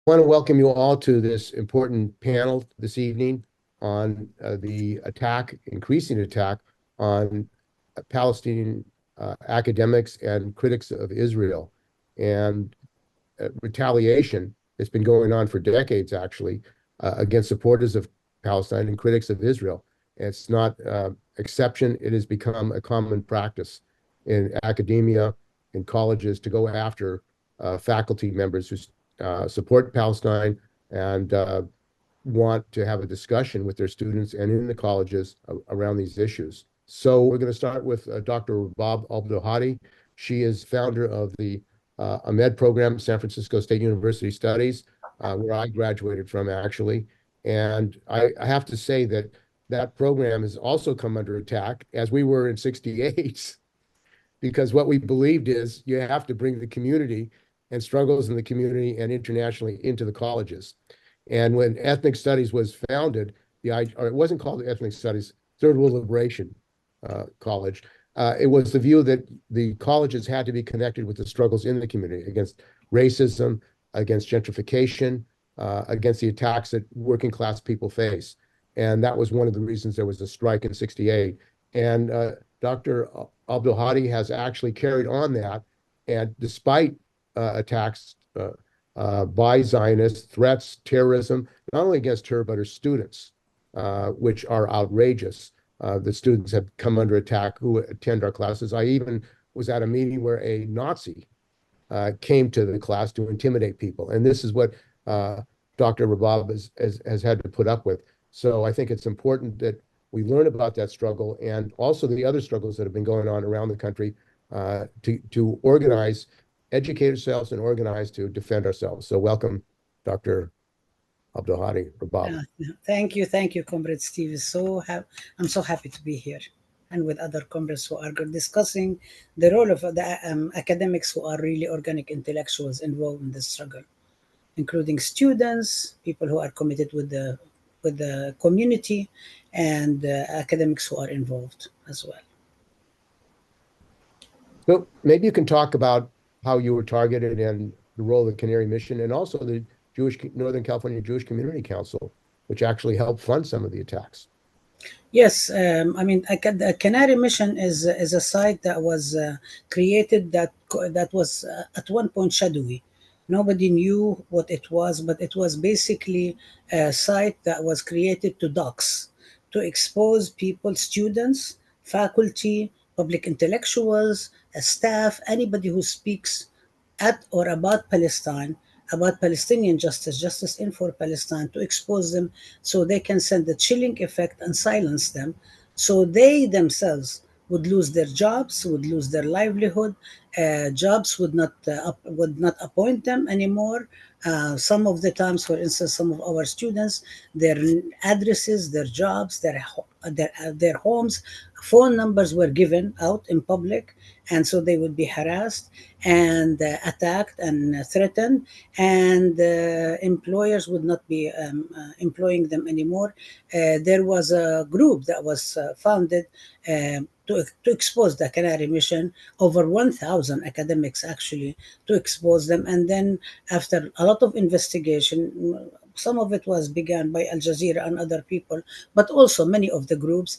want to welcome you all to this important panel this evening on the increasing attack on Palestinian academics and critics of Israel. And retaliation that's been going on for decades, actually, against supporters of Palestine and critics of Israel. It's not exception. It has become a common practice in academia, in colleges, to go after faculty members who support Palestine and want to have a discussion with their students and in the colleges around these issues. So we're going to start with Dr. Rabab Abdulhadi. She is founder of the AMED program, San Francisco State University Studies, where I graduated from, actually. And I have to say that that program has also come under attack, as we were in '68, because what we believed is you have to bring the community and struggles in the community and internationally into the colleges. And when ethnic studies was founded, or it wasn't called ethnic studies, Third World Liberation College, it was the view that the colleges had to be connected with the struggles in the community against racism, against gentrification, against the attacks that working class people face. And that was one of the reasons there was a strike in '68. And Dr. Abdulhadi has actually carried on that. And despite attacks by Zionists, threats, terrorism, not only against her, but her students, which are outrageous. The students have come under attack who attend our classes. I even was at a meeting where a Nazi came to the class to intimidate people. And this is what Dr. Rabab has had to put up with. So I think it's important that we learn about that struggle and also the other struggles that have been going on around the country to organize, educate ourselves and organize to defend ourselves. So welcome, Dr. Abdulhadi, Rabab. Thank you, Comrade Steve. I'm so happy to be here and with other comrades who are discussing the role of the academics who are really organic intellectuals involved in this struggle, including students, people who are committed with the community, and academics who are involved as well. So maybe you can talk about how you were targeted and the role of the Canary Mission and also the Northern California Jewish Community Council, which actually helped fund some of the attacks. Yes, the Canary Mission is a site that was created that was at one point shadowy. Nobody knew what it was, but it was basically a site that was created to dox, to expose people, students, faculty, public intellectuals, staff, anybody who speaks at or about Palestine, about Palestinian justice, justice in for Palestine, to expose them so they can send a chilling effect and silence them, so they themselves would lose their jobs, would lose their livelihood. Jobs would not appoint them anymore. Some of the times, for instance, some of our students, their addresses, their jobs, their homes, phone numbers were given out in public, and so they would be harassed and attacked and threatened, and employers would not be employing them anymore. There was a group that was founded to expose the Canary Mission, over 1,000 academics actually, to expose them. And then after a lot of investigation, some of it was begun by Al Jazeera and other people, but also many of the groups,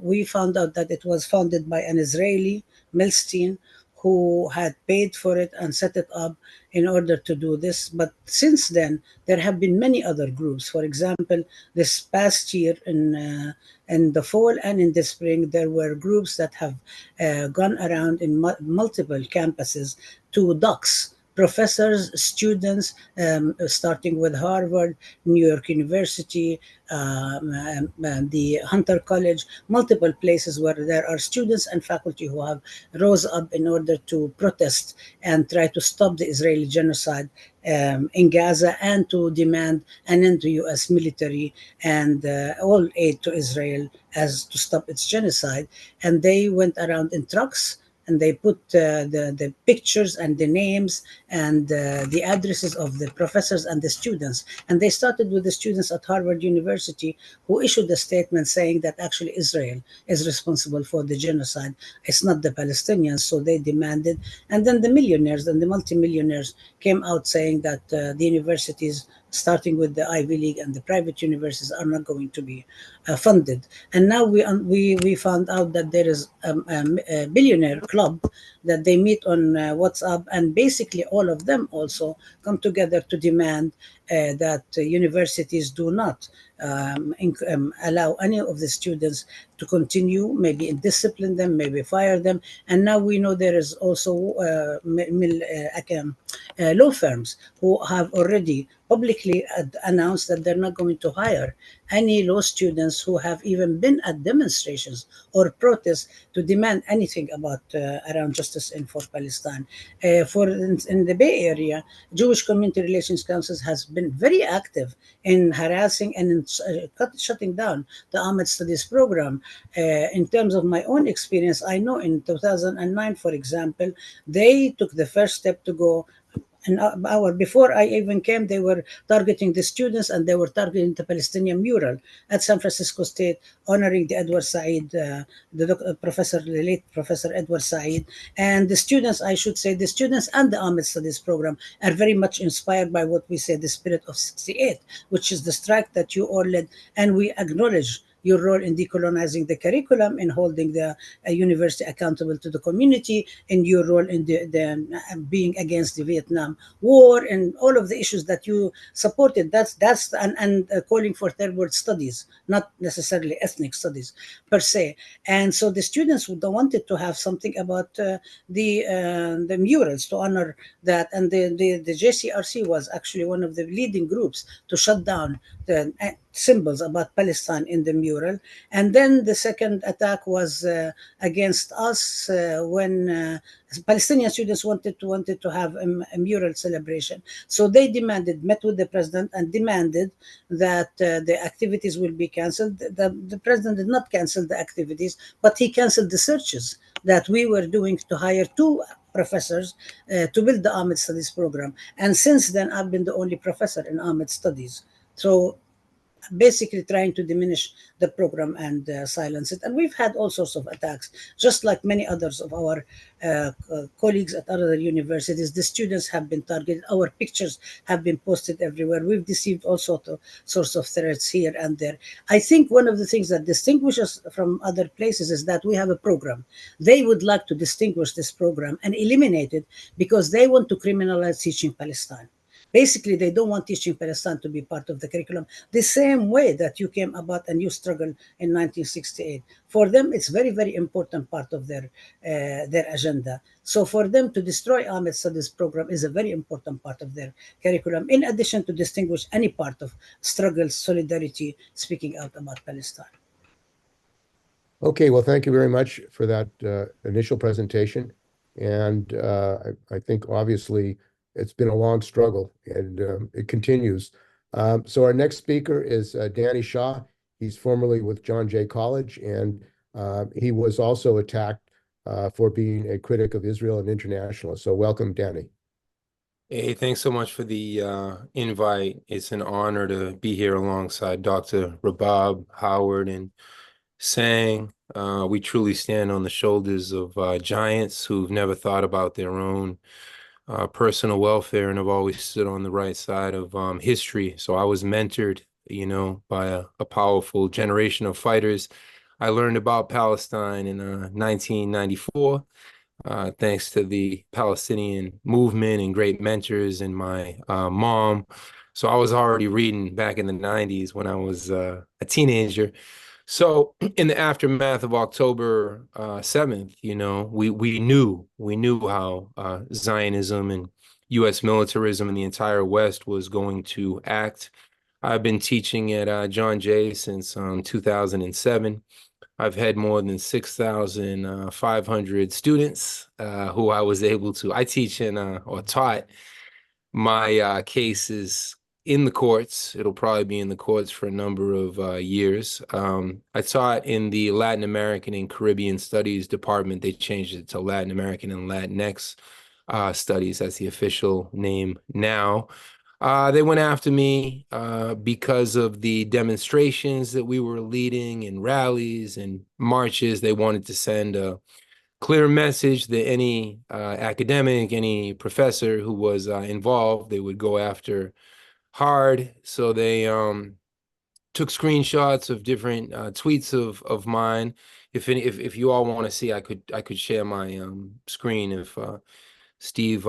we found out that it was founded by an Israeli, Milstein, who had paid for it and set it up in order to do this. But since then, there have been many other groups. For example, this past year in the fall and in the spring, there were groups that have gone around in multiple campuses to dox professors, students, starting with Harvard, New York University, the Hunter College, multiple places where there are students and faculty who have rose up in order to protest and try to stop the Israeli genocide in Gaza, and to demand an end to U.S. military and all aid to Israel as to stop its genocide. And they went around in trucks and they put the pictures and the names and the addresses of the professors and the students. And they started with the students at Harvard University, who issued a statement saying that actually Israel is responsible for the genocide. It's not the Palestinians. So they demanded. And then the millionaires and the multimillionaires came out saying that the universities, starting with the Ivy League and the private universities, are not going to be funded. And now we found out that there is a billionaire club that they meet on WhatsApp, and basically all of them also come together to demand that universities do not allow any of the students to continue, maybe discipline them, maybe fire them. And now we know there is also law firms who have already publicly announced that they're not going to hire any law students who have even been at demonstrations or protests to demand anything about around justice in for Palestine. In the Bay Area, Jewish Community Relations Council has been very active in harassing and in shutting down the AMED Studies program. In terms of my own experience, I know in 2009, for example, they took the first step to go an hour before I even came. They were targeting the students, and they were targeting the Palestinian mural at San Francisco State, honoring the Edward Said, the late Professor Edward Said. And the students, I should say, the students and the AMED Studies program are very much inspired by what we say, the spirit of '68, which is the strike that you all led, and we acknowledge your role in decolonizing the curriculum, in holding the university accountable to the community, and your role in the being against the Vietnam War, and all of the issues that you supported. And calling for third world studies, not necessarily ethnic studies per se. And so the students wanted to have something about the murals to honor that, and the JCRC was actually one of the leading groups to shut down the symbols about Palestine in the mural. And then the second attack was against us when Palestinian students wanted to have a mural celebration. So they met with the president and demanded that the activities will be cancelled. The president did not cancel the activities, but he canceled the searches that we were doing to hire two professors to build the AMED Studies program. And since then, I've been the only professor in AMED Studies. So basically trying to diminish the program and silence it. And we've had all sorts of attacks, just like many others of our colleagues at other universities. The students have been targeted. Our pictures have been posted everywhere. We've received all sorts of threats here and there. I think one of the things that distinguishes us from other places is that we have a program. They would like to distinguish this program and eliminate it because they want to criminalize teaching Palestine. Basically, they don't want teaching Palestine to be part of the curriculum the same way that you came about and you struggled in 1968. For them, it's very, very important part of their agenda. So for them to destroy AMED Studies program is a very important part of their curriculum, in addition to distinguish any part of struggle, solidarity, speaking out about Palestine. Okay, well, thank you very much for that initial presentation. And I think obviously it's been a long struggle, and it continues. So our next speaker is Danny Shaw. He's formerly with John Jay College, and he was also attacked for being a critic of Israel and internationalist. So welcome, Danny. Hey, thanks so much for the invite. It's an honor to be here alongside Dr. Rabab, Howard, and Sang. We truly stand on the shoulders of giants who've never thought about their own personal welfare and have always stood on the right side of history. So I was mentored, by a powerful generation of fighters. I learned about Palestine in 1994, thanks to the Palestinian movement and great mentors and my mom. So I was already reading back in the 90s when I was a teenager. So in the aftermath of October 7th, we knew how Zionism and U.S. militarism in the entire West was going to act. I've been teaching at John Jay since 2007. I've had more than 6,500 students who I was able to, I teach or taught my cases in the courts. It'll probably be in the courts for a number of years. I taught in the Latin American and Caribbean Studies department. They changed it to Latin American and Latinx Studies. That's the official name now. They went after me because of the demonstrations that we were leading and rallies and marches. They wanted to send a clear message that any academic, any professor who was involved, they would go after hard. So they took screenshots of different tweets of mine. If you all want to see, I could share my screen if Steve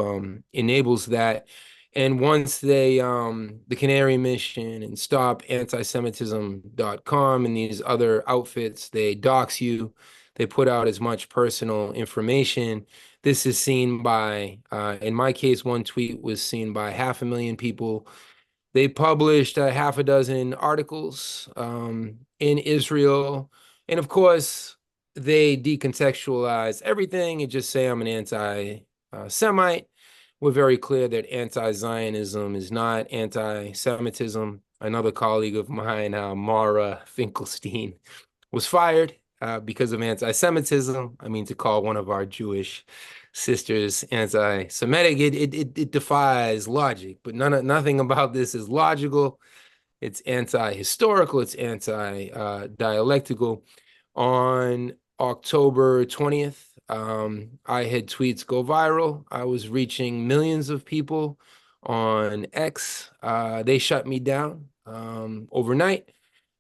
enables that. And once they the Canary Mission and Stop Antisemitism.com and these other outfits, they dox you. They put out as much personal information. This is seen by, in my case, one tweet was seen by 500,000 people. They published a half a dozen articles in Israel. And of course, they decontextualize everything and just say I'm an anti-Semite. We're very clear that anti-Zionism is not anti-Semitism. Another colleague of mine, Mara Finkelstein, was fired because of anti-Semitism. I mean, to call one of our Jewish sisters anti-Semitic, it defies logic, but nothing about this is logical. It's anti-historical, it's anti-dialectical. On October 20th, I had tweets go viral. I was reaching millions of people on X. They shut me down overnight.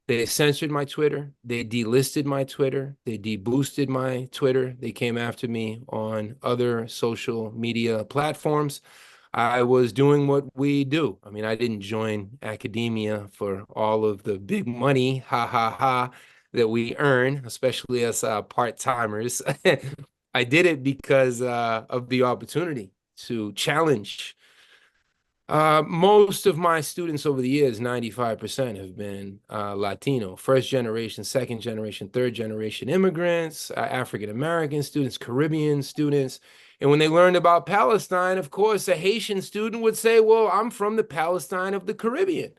They censored my Twitter. They delisted my Twitter. They deboosted my Twitter. They came after me on other social media platforms. I was doing what we do. I mean, I didn't join academia for all of the big money, ha ha ha, that we earn, especially as part-timers. I did it because of the opportunity to challenge. Most of my students over the years, 95% have been Latino, first generation, second generation, third generation immigrants, African-American students, Caribbean students. And when they learned about Palestine, of course, a Haitian student would say, well, I'm from the Palestine of the Caribbean.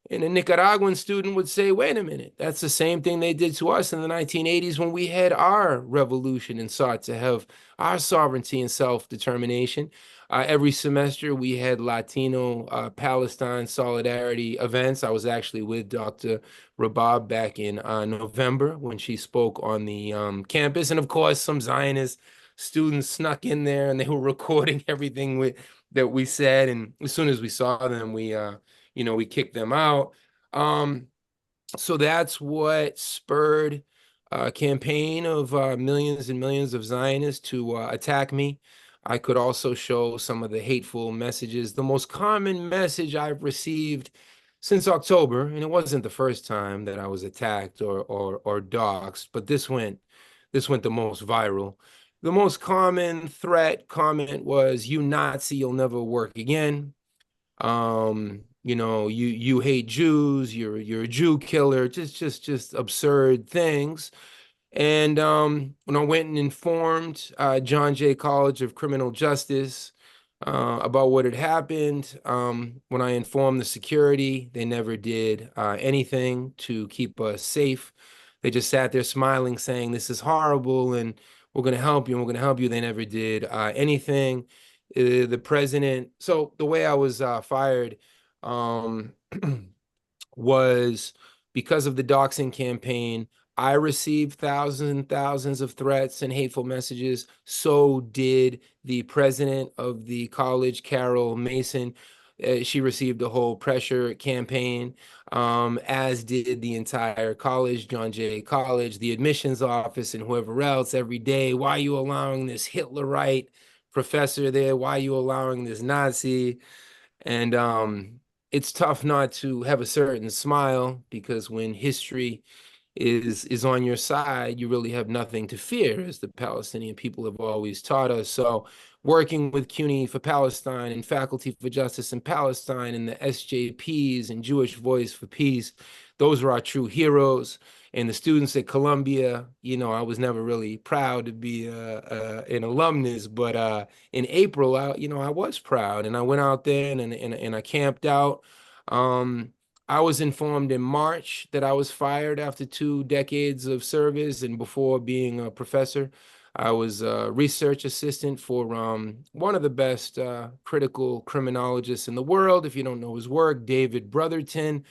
And a Nicaraguan student would say, wait a minute, that's the same thing they did to us in the 1980s when we had our revolution and sought to have our sovereignty and self-determination. Every semester, we had Latino Palestine solidarity events. I was actually with Dr. Rabab back in November when she spoke on the campus. And of course, some Zionist students snuck in there and they were recording everything that we said. And as soon as we saw them, we kicked them out. So that's what spurred a campaign of millions and millions of Zionists to attack me. I could also show some of the hateful messages. The most common message I've received since October, and it wasn't the first time that I was attacked or doxxed, but this went the most viral. The most common comment was, "You Nazi, you'll never work again. You hate Jews, you're a Jew killer," just absurd things. And when I went and informed John Jay College of Criminal Justice about what had happened, when I informed the security, they never did anything to keep us safe. They just sat there smiling, saying, this is horrible, and we're going to help you, and we're going to help you. They never did anything. The president, so the way I was fired was because of the doxing campaign. I received thousands and thousands of threats and hateful messages. So did the president of the college, Carol Mason. She received a whole pressure campaign, as did the entire college, John Jay College, the admissions office, and whoever else every day. Why are you allowing this Hitlerite professor there? Why are you allowing this Nazi? And it's tough not to have a certain smile, because when history is on your side, you really have nothing to fear, as the Palestinian people have always taught us. So working with CUNY for Palestine and Faculty for Justice in Palestine and the SJPs and Jewish Voice for Peace, those are our true heroes. And the students at Columbia, I was never really proud to be an alumnus, but in April, I was proud, and I went out there and I camped out. I was informed in March that I was fired after 2 decades of service, and before being a professor, I was a research assistant for one of the best critical criminologists in the world. If you don't know his work, David Brotherton.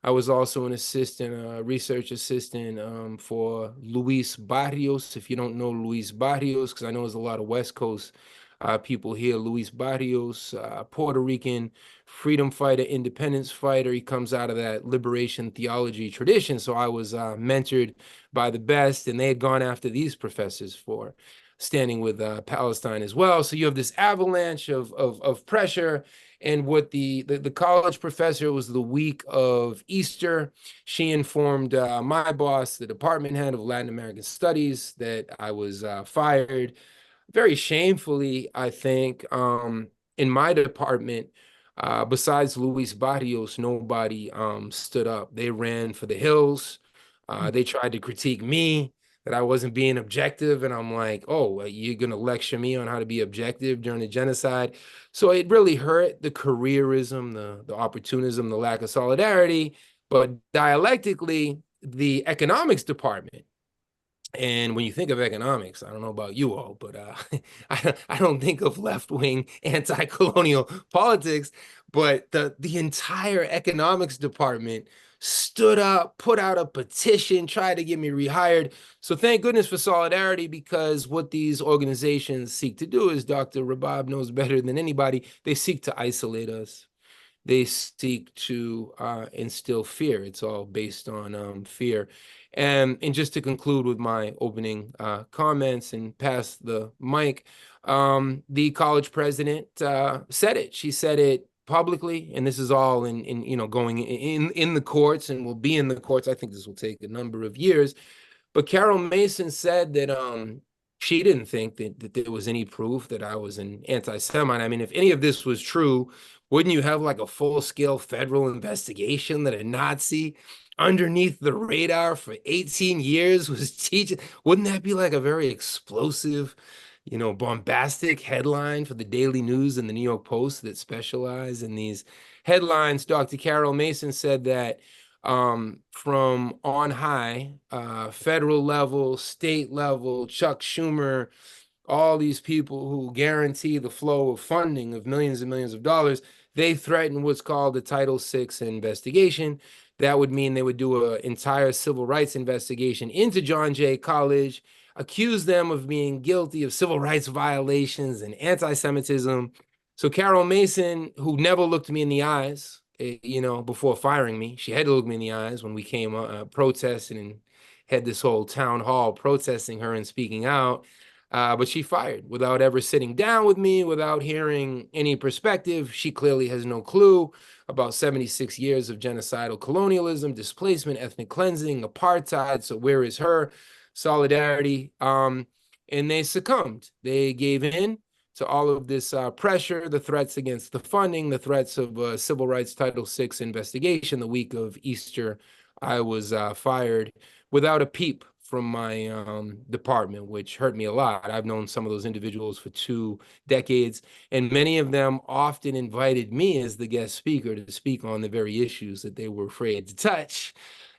I was also an assistant, research assistant for Luis Barrios. If you don't know Luis Barrios, because I know there's a lot of West Coast people here, Luis Barrios, Puerto Rican freedom fighter, independence fighter. He comes out of that liberation theology tradition. So I was mentored by the best, and they had gone after these professors for standing with Palestine as well. So you have this avalanche of pressure. And what the college professor, it was the week of Easter, she informed my boss, the department head of Latin American Studies, that I was fired. Very shamefully, I think, in my department, besides Luis Barrios, nobody stood up. They ran for the hills. They tried to critique me, that I wasn't being objective. And I'm like, oh, you're going to lecture me on how to be objective during the genocide? So it really hurt the careerism, the opportunism, the lack of solidarity. But dialectically, the economics department, and when you think of economics, I don't know about you all, but I don't think of left-wing anti-colonial politics, but the entire economics department stood up, put out a petition, tried to get me rehired. So thank goodness for solidarity, because what these organizations seek to do is, Dr. Rabab knows better than anybody, they seek to isolate us. They seek to instill fear. It's all based on fear. And just to conclude with my opening comments and pass the mic, the college president said it. She said it publicly, and this is all in going in the courts, and will be in the courts. I think this will take a number of years. But Carol Mason said that she didn't think that there was any proof that I was an anti-Semite. I mean, if any of this was true, wouldn't you have like a full-scale federal investigation that a Nazi underneath the radar for 18 years was teaching? Wouldn't that be like a very explosive, bombastic headline for the Daily News and the New York Post that specialize in these headlines? Dr. Carol Mason said that from on high, federal level, state level, Chuck Schumer, all these people who guarantee the flow of funding of millions and millions of dollars, they threaten what's called the Title VI investigation. That would mean they would do an entire civil rights investigation into John Jay College, accuse them of being guilty of civil rights violations and anti-Semitism. So Carol Mason, who never looked me in the eyes, before firing me, she had to look me in the eyes when we came protesting and had this whole town hall protesting her and speaking out. But she fired without ever sitting down with me, without hearing any perspective. She clearly has no clue about 76 years of genocidal colonialism, displacement, ethnic cleansing, apartheid. So where is her solidarity? And they succumbed. They gave in to all of this pressure, the threats against the funding, the threats of civil rights Title VI investigation. The week of Easter, I was fired without a peep from my department, which hurt me a lot. I've known some of those individuals for 2 decades, and many of them often invited me as the guest speaker to speak on the very issues that they were afraid to touch.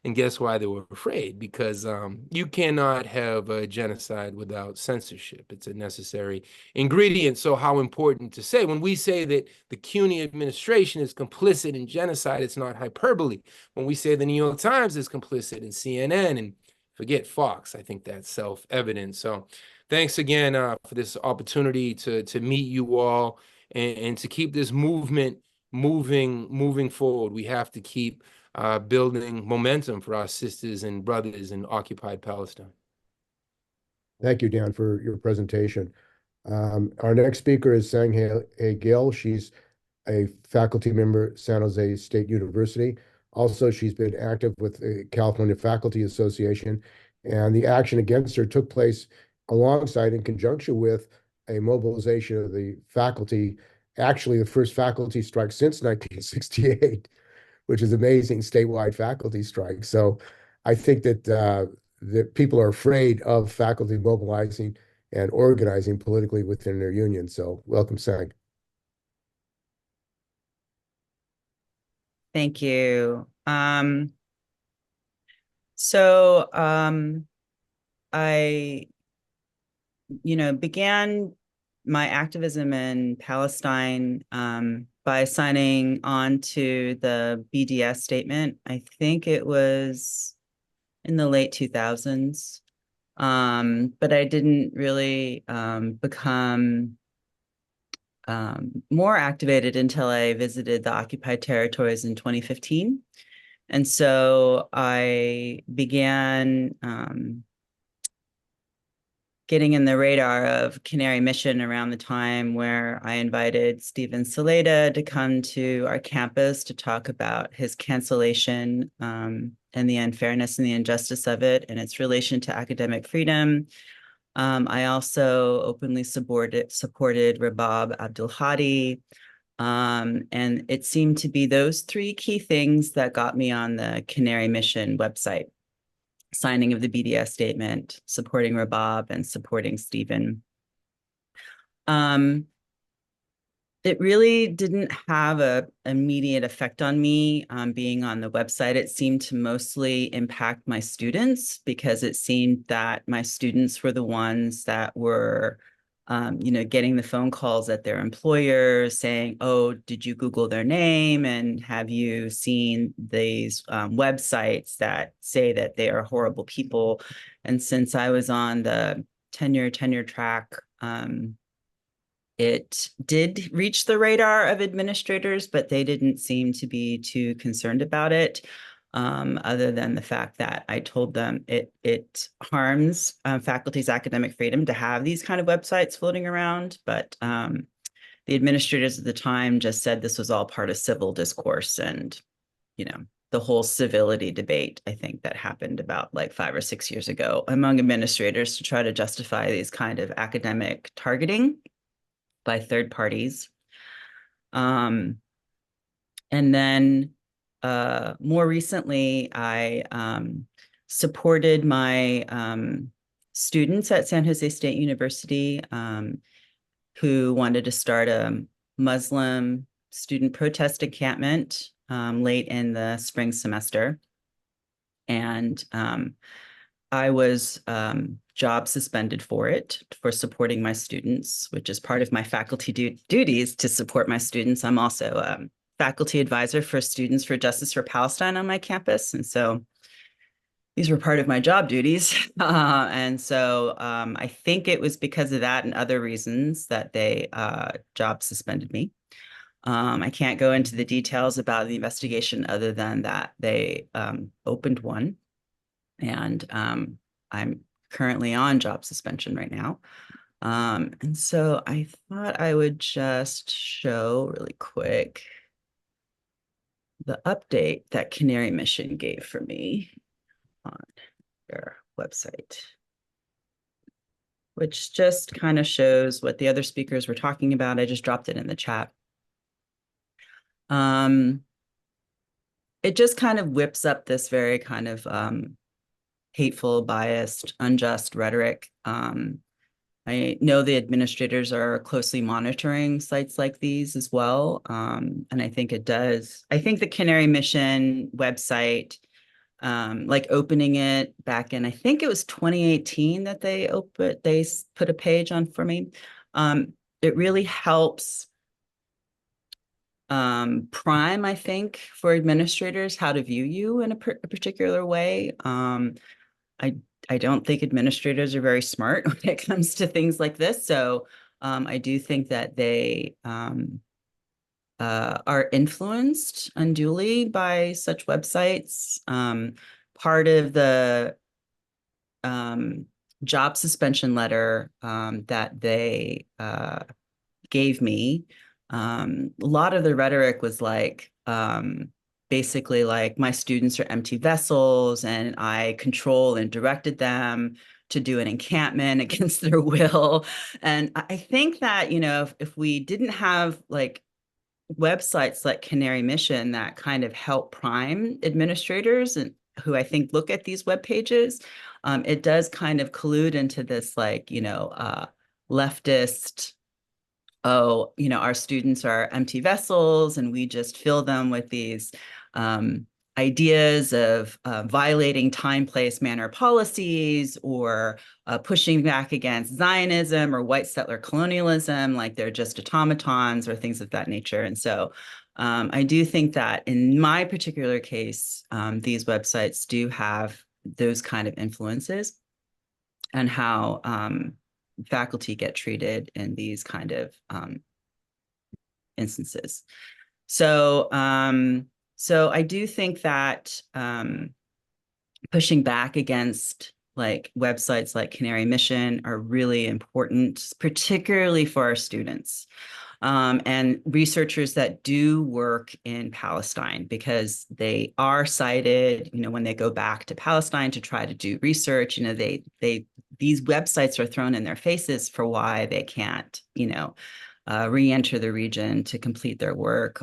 And guess why they were afraid? Because you cannot have a genocide without censorship. It's a necessary ingredient. So how important to say, when we say that the CUNY administration is complicit in genocide, it's not hyperbole. When we say the New York Times is complicit, and CNN, and forget Fox, I think that's self-evident. So thanks again for this opportunity to meet you all and to keep this movement moving forward. We have to keep building momentum for our sisters and brothers in occupied Palestine. Thank you, Dan, for your presentation. Our next speaker is Sang-Hae Gill. She's a faculty member at San Jose State University. Also, she's been active with the California Faculty Association, and the action against her took place alongside, in conjunction with, a mobilization of the faculty, actually the first faculty strike since 1968, which is amazing, statewide faculty strike. So I think that people are afraid of faculty mobilizing and organizing politically within their union. So welcome, Sang. Thank you. So I, began my activism in Palestine by signing on to the BDS statement. I think it was in the late 2000s. But I didn't really become more activated until I visited the occupied territories in 2015. And so I began getting in the radar of Canary Mission around the time where I invited Stephen Saleda to come to our campus to talk about his cancellation and the unfairness and the injustice of it and its relation to academic freedom. I also openly supported Rabab Abdulhadi. And it seemed to be those three key things that got me on the Canary Mission website: signing of the BDS statement, supporting Rabab, and supporting Stephen. It really didn't have an immediate effect on me being on the website. It seemed to mostly impact my students because it seemed that my students were the ones that were getting the phone calls at their employers saying, oh, did you Google their name? And have you seen these websites that say that they are horrible people? And since I was on the tenure track, it did reach the radar of administrators, but they didn't seem to be too concerned about it, other than the fact that I told them it harms faculty's academic freedom to have these kind of websites floating around. But the administrators at the time just said this was all part of civil discourse and, the whole civility debate, I think, that happened about like 5 or 6 years ago among administrators to try to justify these kind of academic targeting by third parties. And then more recently, I supported my students at San Jose State University who wanted to start a Muslim student protest encampment late in the spring semester. And I was job suspended for it, for supporting my students, which is part of my faculty duties to support my students. I'm also a faculty advisor for Students for Justice for Palestine on my campus. And so these were part of my job duties. And so I think it was because of that and other reasons that they job suspended me. I can't go into the details about the investigation other than that they opened one. And I'm currently on job suspension right now. And so I thought I would just show really quick the update that Canary Mission gave for me on their website, which just kind of shows what the other speakers were talking about. I just dropped it in the chat. It just kind of whips up this very kind of hateful, biased, unjust rhetoric. I know the administrators are closely monitoring sites like these as well. And I think it does. I think the Canary Mission website, like opening it back in, I think it was 2018 that they put a page on for me. It really helps prime, I think, for administrators how to view you in a particular way. I don't think administrators are very smart when it comes to things like this. So I do think that they are influenced unduly by such websites. Part of the job suspension letter that they gave me, a lot of the rhetoric was like, basically like my students are empty vessels and I control and directed them to do an encampment against their will. And I think that, if we didn't have like websites like Canary Mission that kind of help prime administrators and who I think look at these web pages, it does kind of collude into this like, leftist, oh, our students are empty vessels and we just fill them with these ideas of violating time, place, manner policies, or pushing back against Zionism or white settler colonialism, like they're just automatons or things of that nature. And so I do think that in my particular case, these websites do have those kind of influences and how faculty get treated in these kind of instances. So I do think that pushing back against like websites like Canary Mission are really important, particularly for our students and researchers that do work in Palestine, because they are cited, when they go back to Palestine to try to do research, these websites are thrown in their faces for why they can't, re-enter the region to complete their work.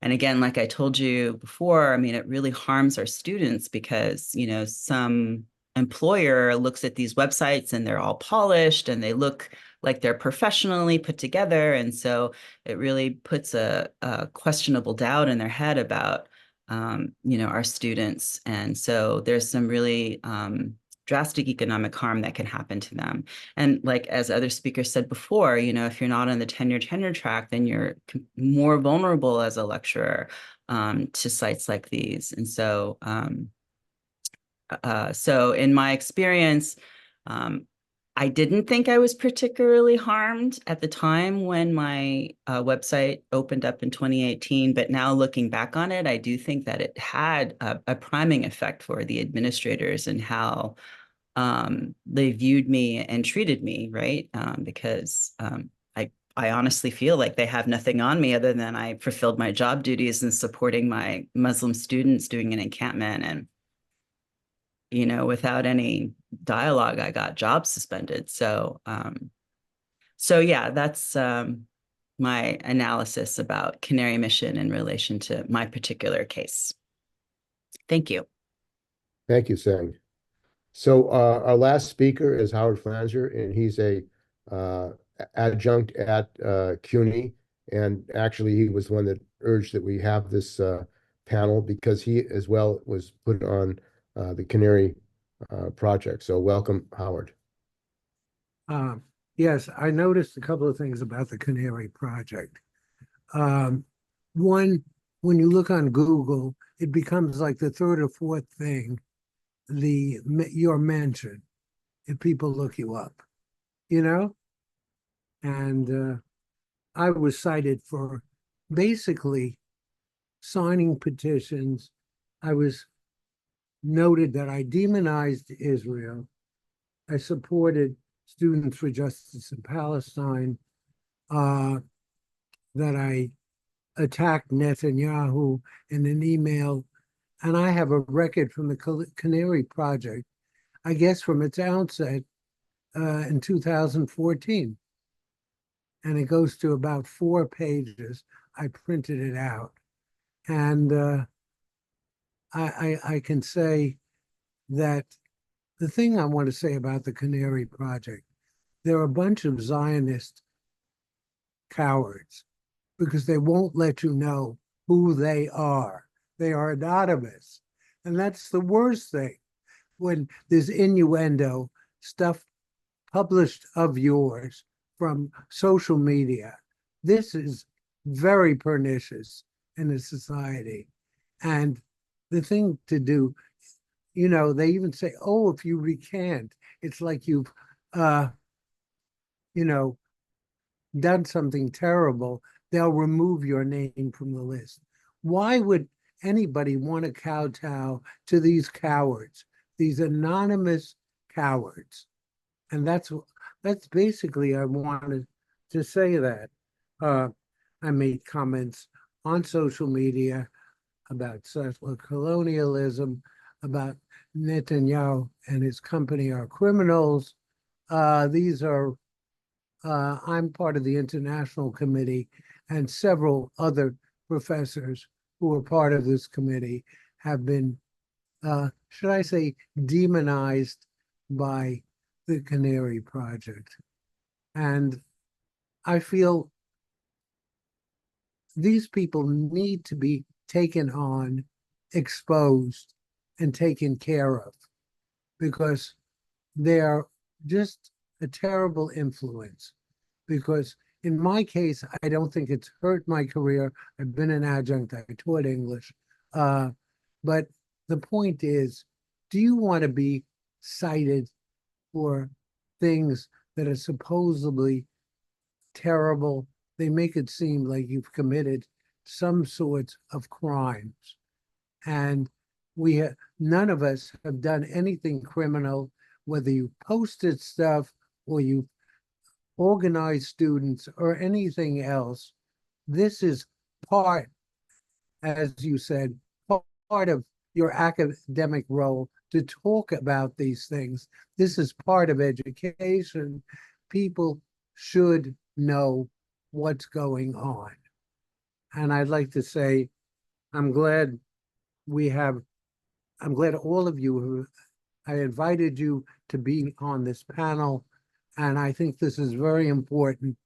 And again, like I told you before, it really harms our students because, some employer looks at these websites and they're all polished and they look like they're professionally put together. And so it really puts a questionable doubt in their head about, our students. And so there's some really drastic economic harm that can happen to them. And like, as other speakers said before, if you're not on the tenure track, then you're more vulnerable as a lecturer to sites like these. And so, so in my experience, I didn't think I was particularly harmed at the time when my website opened up in 2018, but now looking back on it, I do think that it had a priming effect for the administrators and how they viewed me and treated me, right? Because I honestly feel like they have nothing on me other than I fulfilled my job duties in supporting my Muslim students doing an encampment, and without any dialogue, I got job suspended. So yeah, that's my analysis about Canary Mission in relation to my particular case. Thank you. Thank you, Sang. So our last speaker is Howard Pflanzer, and he's a adjunct at CUNY. And actually, he was the one that urged that we have this panel because he as well was put on the Canary project. So welcome, Howard. Yes, I noticed a couple of things about the Canary project. One, when you look on Google, it becomes like the third or fourth thing you're mentioned if people look you up, And I was cited for basically signing petitions. I was noted that I demonized Israel. I supported Students for Justice in Palestine, that I attacked Netanyahu in an email. And I have a record from the Canary Project, I guess from its outset in 2014. And it goes to about 4 pages. I printed it out. And I can say that the thing I want to say about the Canary Project, they're a bunch of Zionist cowards because they won't let you know who they are. They are anonymous. And that's the worst thing, when there's innuendo, stuff published of yours from social media. This is very pernicious in a society. And the thing to do, they even say, oh, if you recant, it's like you've, done something terrible. They'll remove your name from the list. Why would anybody want to kowtow to these cowards, these anonymous cowards? And that's basically, I wanted to say that. I made comments on social media about settler colonialism, about Netanyahu and his company are criminals. I'm part of the International Committee, and several other professors who are part of this committee have been, should I say, demonized by the Canary Project. And I feel these people need to be taken on, exposed, and taken care of, because they're just a terrible influence. Because in my case, I don't think it's hurt my career. I've been an adjunct, I taught English. But the point is, do you want to be cited for things that are supposedly terrible? They make it seem like you've committed some sorts of crimes. And none of us have done anything criminal, whether you posted stuff or you organized students or anything else. This is part, as you said, part of your academic role to talk about these things. This is part of education. People should know what's going on. And I'd like to say, I'm glad all of you I invited you to be on this panel. And I think this is very important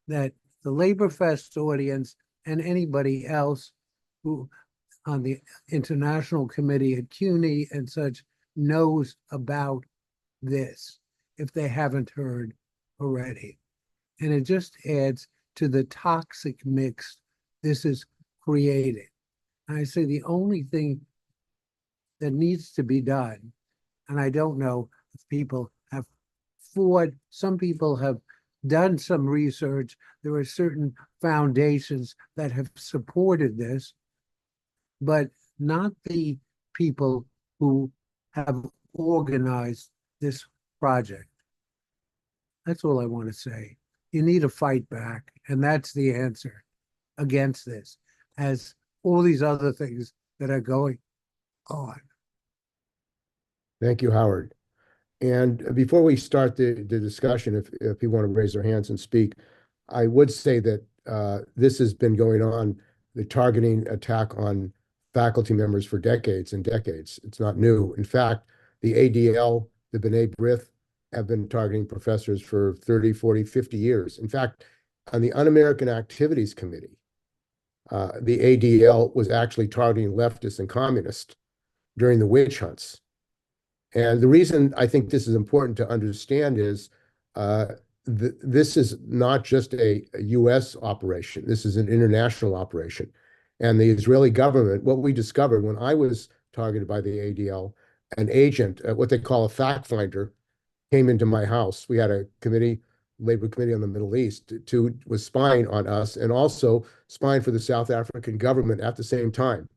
that the Labor Fest audience and anybody else who on the International Committee at CUNY and such knows about this, if they haven't heard already. And it just adds to the toxic mix this is creating. And I say the only thing that needs to be done, and I don't know if people have some people have done some research. There are certain foundations that have supported this, but not the people who have organized this project. That's all I want to say. You need to fight back, and that's the answer against this, as all these other things that are going on. Thank you, Howard. And before we start the discussion, if people want to raise their hands and speak, I would say that this has been going on, the targeting attack on faculty members for decades and decades. It's not new. In fact, the ADL, the B'nai B'rith, have been targeting professors for 30, 40, 50 years. In fact, on the Un-American Activities Committee, the ADL was actually targeting leftists and communists during the witch hunts. And the reason I think this is important to understand is this is not just a U.S. operation. This is an international operation. And the Israeli government, what we discovered when I was targeted by the ADL, an agent, what they call a fact finder, came into my house. We had a committee, labor committee on the Middle East, was spying on us and also spying for the South African government at the same time,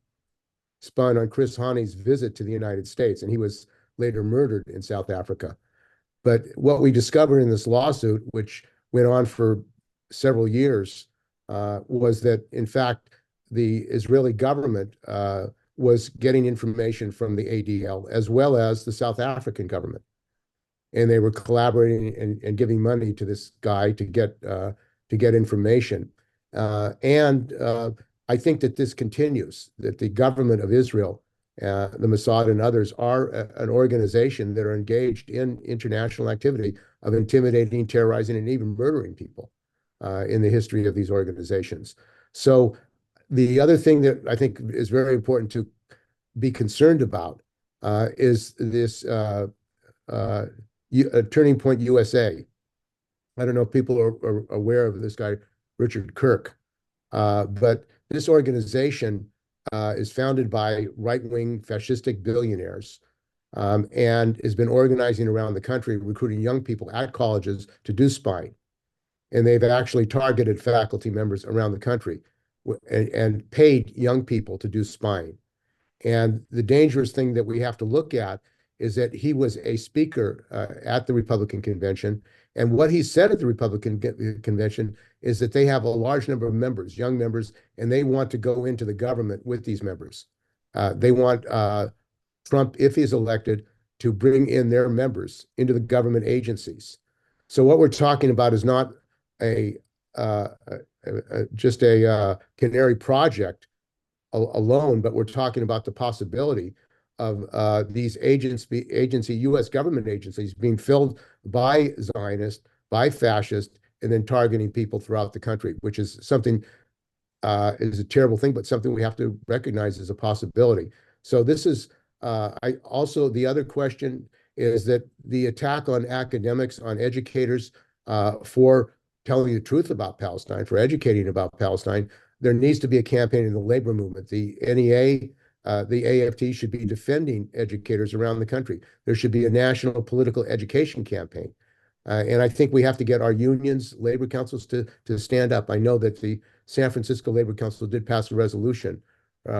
spying on Chris Hani's visit to the United States. And he was later murdered in South Africa. But what we discovered in this lawsuit, which went on for several years, was that, in fact, the Israeli government was getting information from the ADL as well as the South African government. And they were collaborating and giving money to this guy to get information. And I think that this continues, that the government of Israel, the Mossad and others, are an organization that are engaged in international activity of intimidating, terrorizing, and even murdering people in the history of these organizations. So the other thing that I think is very important to be concerned about is this Turning Point USA. I don't know if people are aware of this guy, Richard Kirk, but this organization is founded by right-wing fascistic billionaires and has been organizing around the country, recruiting young people at colleges to do spying. And they've actually targeted faculty members around the country and paid young people to do spying. And the dangerous thing that we have to look at is that he was a speaker at the Republican convention. And what he said at the Republican convention is that they have a large number of members, young members, and they want to go into the government with these members. They want Trump, if he's elected, to bring in their members into the government agencies. So what we're talking about is not just a canary project alone, but we're talking about the possibility of these U.S. government agencies being filled by Zionists, by fascists, and then targeting people throughout the country, which is something is a terrible thing, but something we have to recognize as a possibility. So this is, I also, the other question is that the attack on academics, on educators, for telling the truth about Palestine, for educating about Palestine, there needs to be a campaign in the labor movement. The NEA, the AFT should be defending educators around the country. There should be a national political education campaign. And I think we have to get our unions, labor councils to stand up. I know that the San Francisco Labor Council did pass a resolution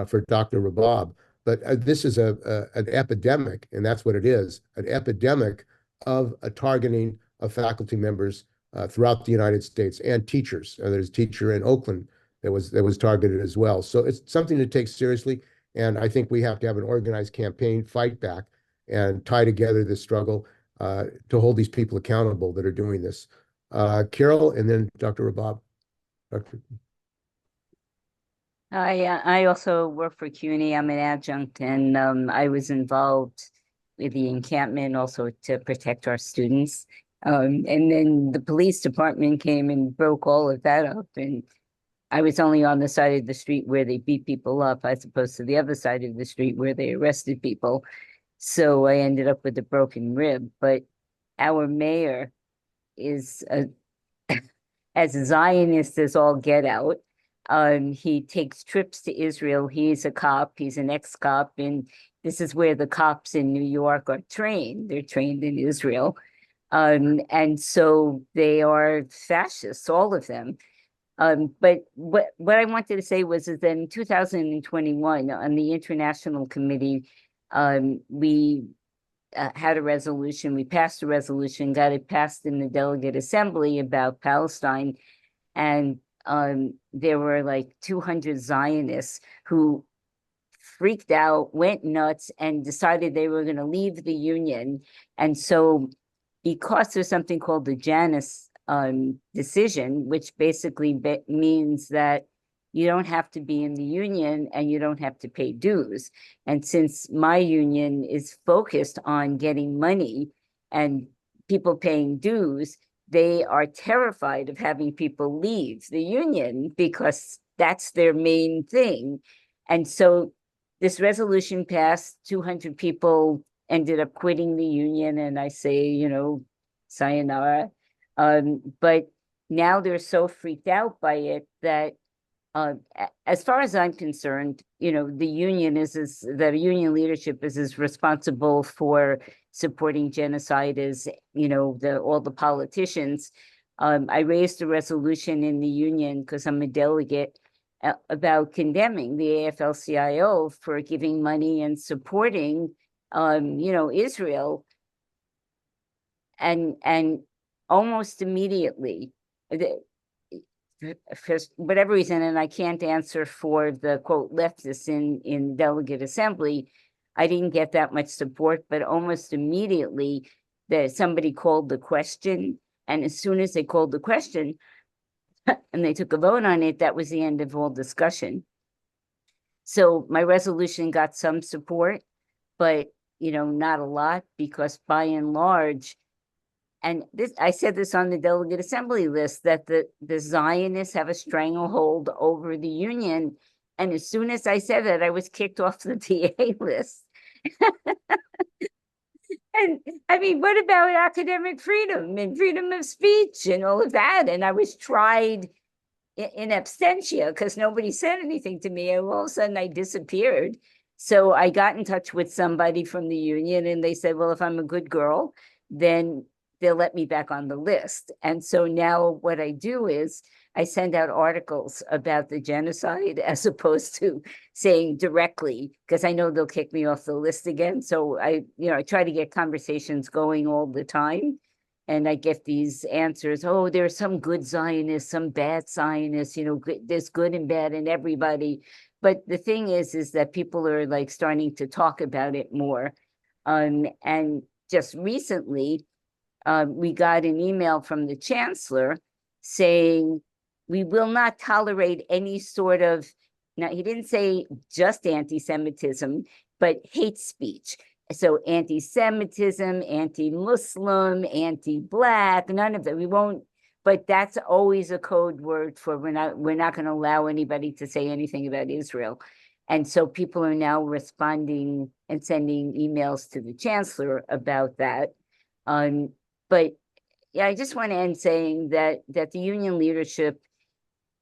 for Dr. Rabab, but this is an epidemic, and that's what it is, an epidemic of a targeting of faculty members throughout the United States and teachers. There's a teacher in Oakland that was targeted as well. So it's something to take seriously, and I think we have to have an organized campaign, fight back, and tie together this struggle to hold these people accountable that are doing this. Carol, and then Dr. Rabab. Dr. I also work for CUNY. I'm an adjunct, and I was involved with the encampment also to protect our students. And then the police department came and broke all of that up. And I was only on the side of the street where they beat people up, as opposed to the other side of the street where they arrested people. So I ended up with a broken rib. But our mayor is as a Zionist as all get out. He takes trips to Israel. He's a cop. He's an ex-cop. And this is where the cops in New York are trained. They're trained in Israel. And so they are fascists, all of them. But what I wanted to say was that in 2021, on the International Committee, we had a resolution. We passed a resolution, got it passed in the Delegate Assembly about Palestine. And there were like 200 Zionists who freaked out, went nuts, and decided they were going to leave the Union. And so because there's something called the Janus decision, which basically means that you don't have to be in the union and you don't have to pay dues. And since my union is focused on getting money and people paying dues, they are terrified of having people leave the union because that's their main thing. And so this resolution passed, 200 people ended up quitting the union, and I say, you know, sayonara. But now they're so freaked out by it that as far as I'm concerned, you know, the union the union leadership is as responsible for supporting genocide as, you know, all the politicians. I raised a resolution in the union because I'm a delegate about condemning the AFL-CIO for giving money and supporting, you know, Israel. And almost immediately, for whatever reason, and I can't answer for the quote leftists in Delegate Assembly, I didn't get that much support, but almost immediately somebody called the question. And as soon as they called the question and they took a vote on it, that was the end of all discussion. So my resolution got some support, but, you know, not a lot, because by and large, and this, I said this on the Delegate Assembly list, that the Zionists have a stranglehold over the union. And as soon as I said that, I was kicked off the TA list. And I mean, what about academic freedom and freedom of speech and all of that? And I was tried in absentia because nobody said anything to me. And all of a sudden I disappeared. So I got in touch with somebody from the union, and they said, well, if I'm a good girl, then they'll let me back on the list. And so now what I do is I send out articles about the genocide as opposed to saying directly, because I know they'll kick me off the list again. So I try to get conversations going all the time. And I get these answers, oh, there's some good Zionists, some bad Zionists, you know, there's good and bad in everybody. But the thing is that people are like starting to talk about it more. And just recently, we got an email from the chancellor saying, we will not tolerate any sort of, now he didn't say just anti-Semitism, but hate speech. So anti-Semitism, anti-Muslim, anti-Black, none of that. We won't but that's always a code word for we're not going to allow anybody to say anything about Israel. And so people are now responding and sending emails to the chancellor about that. But yeah, I just want to end saying that the union leadership,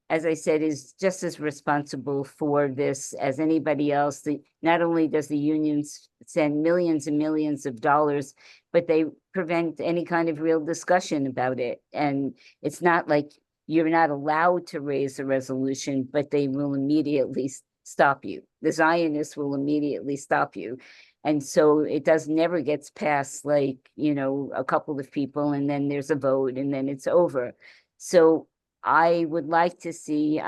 as I said, is just as responsible for this as anybody else. Not only does the unions send millions and millions of dollars, but they prevent any kind of real discussion about it. And it's not like you're not allowed to raise a resolution, but they will immediately stop you. The Zionists will immediately stop you. And so it never gets past, like, a couple of people, and then there's a vote, and then it's over. So I would like to see,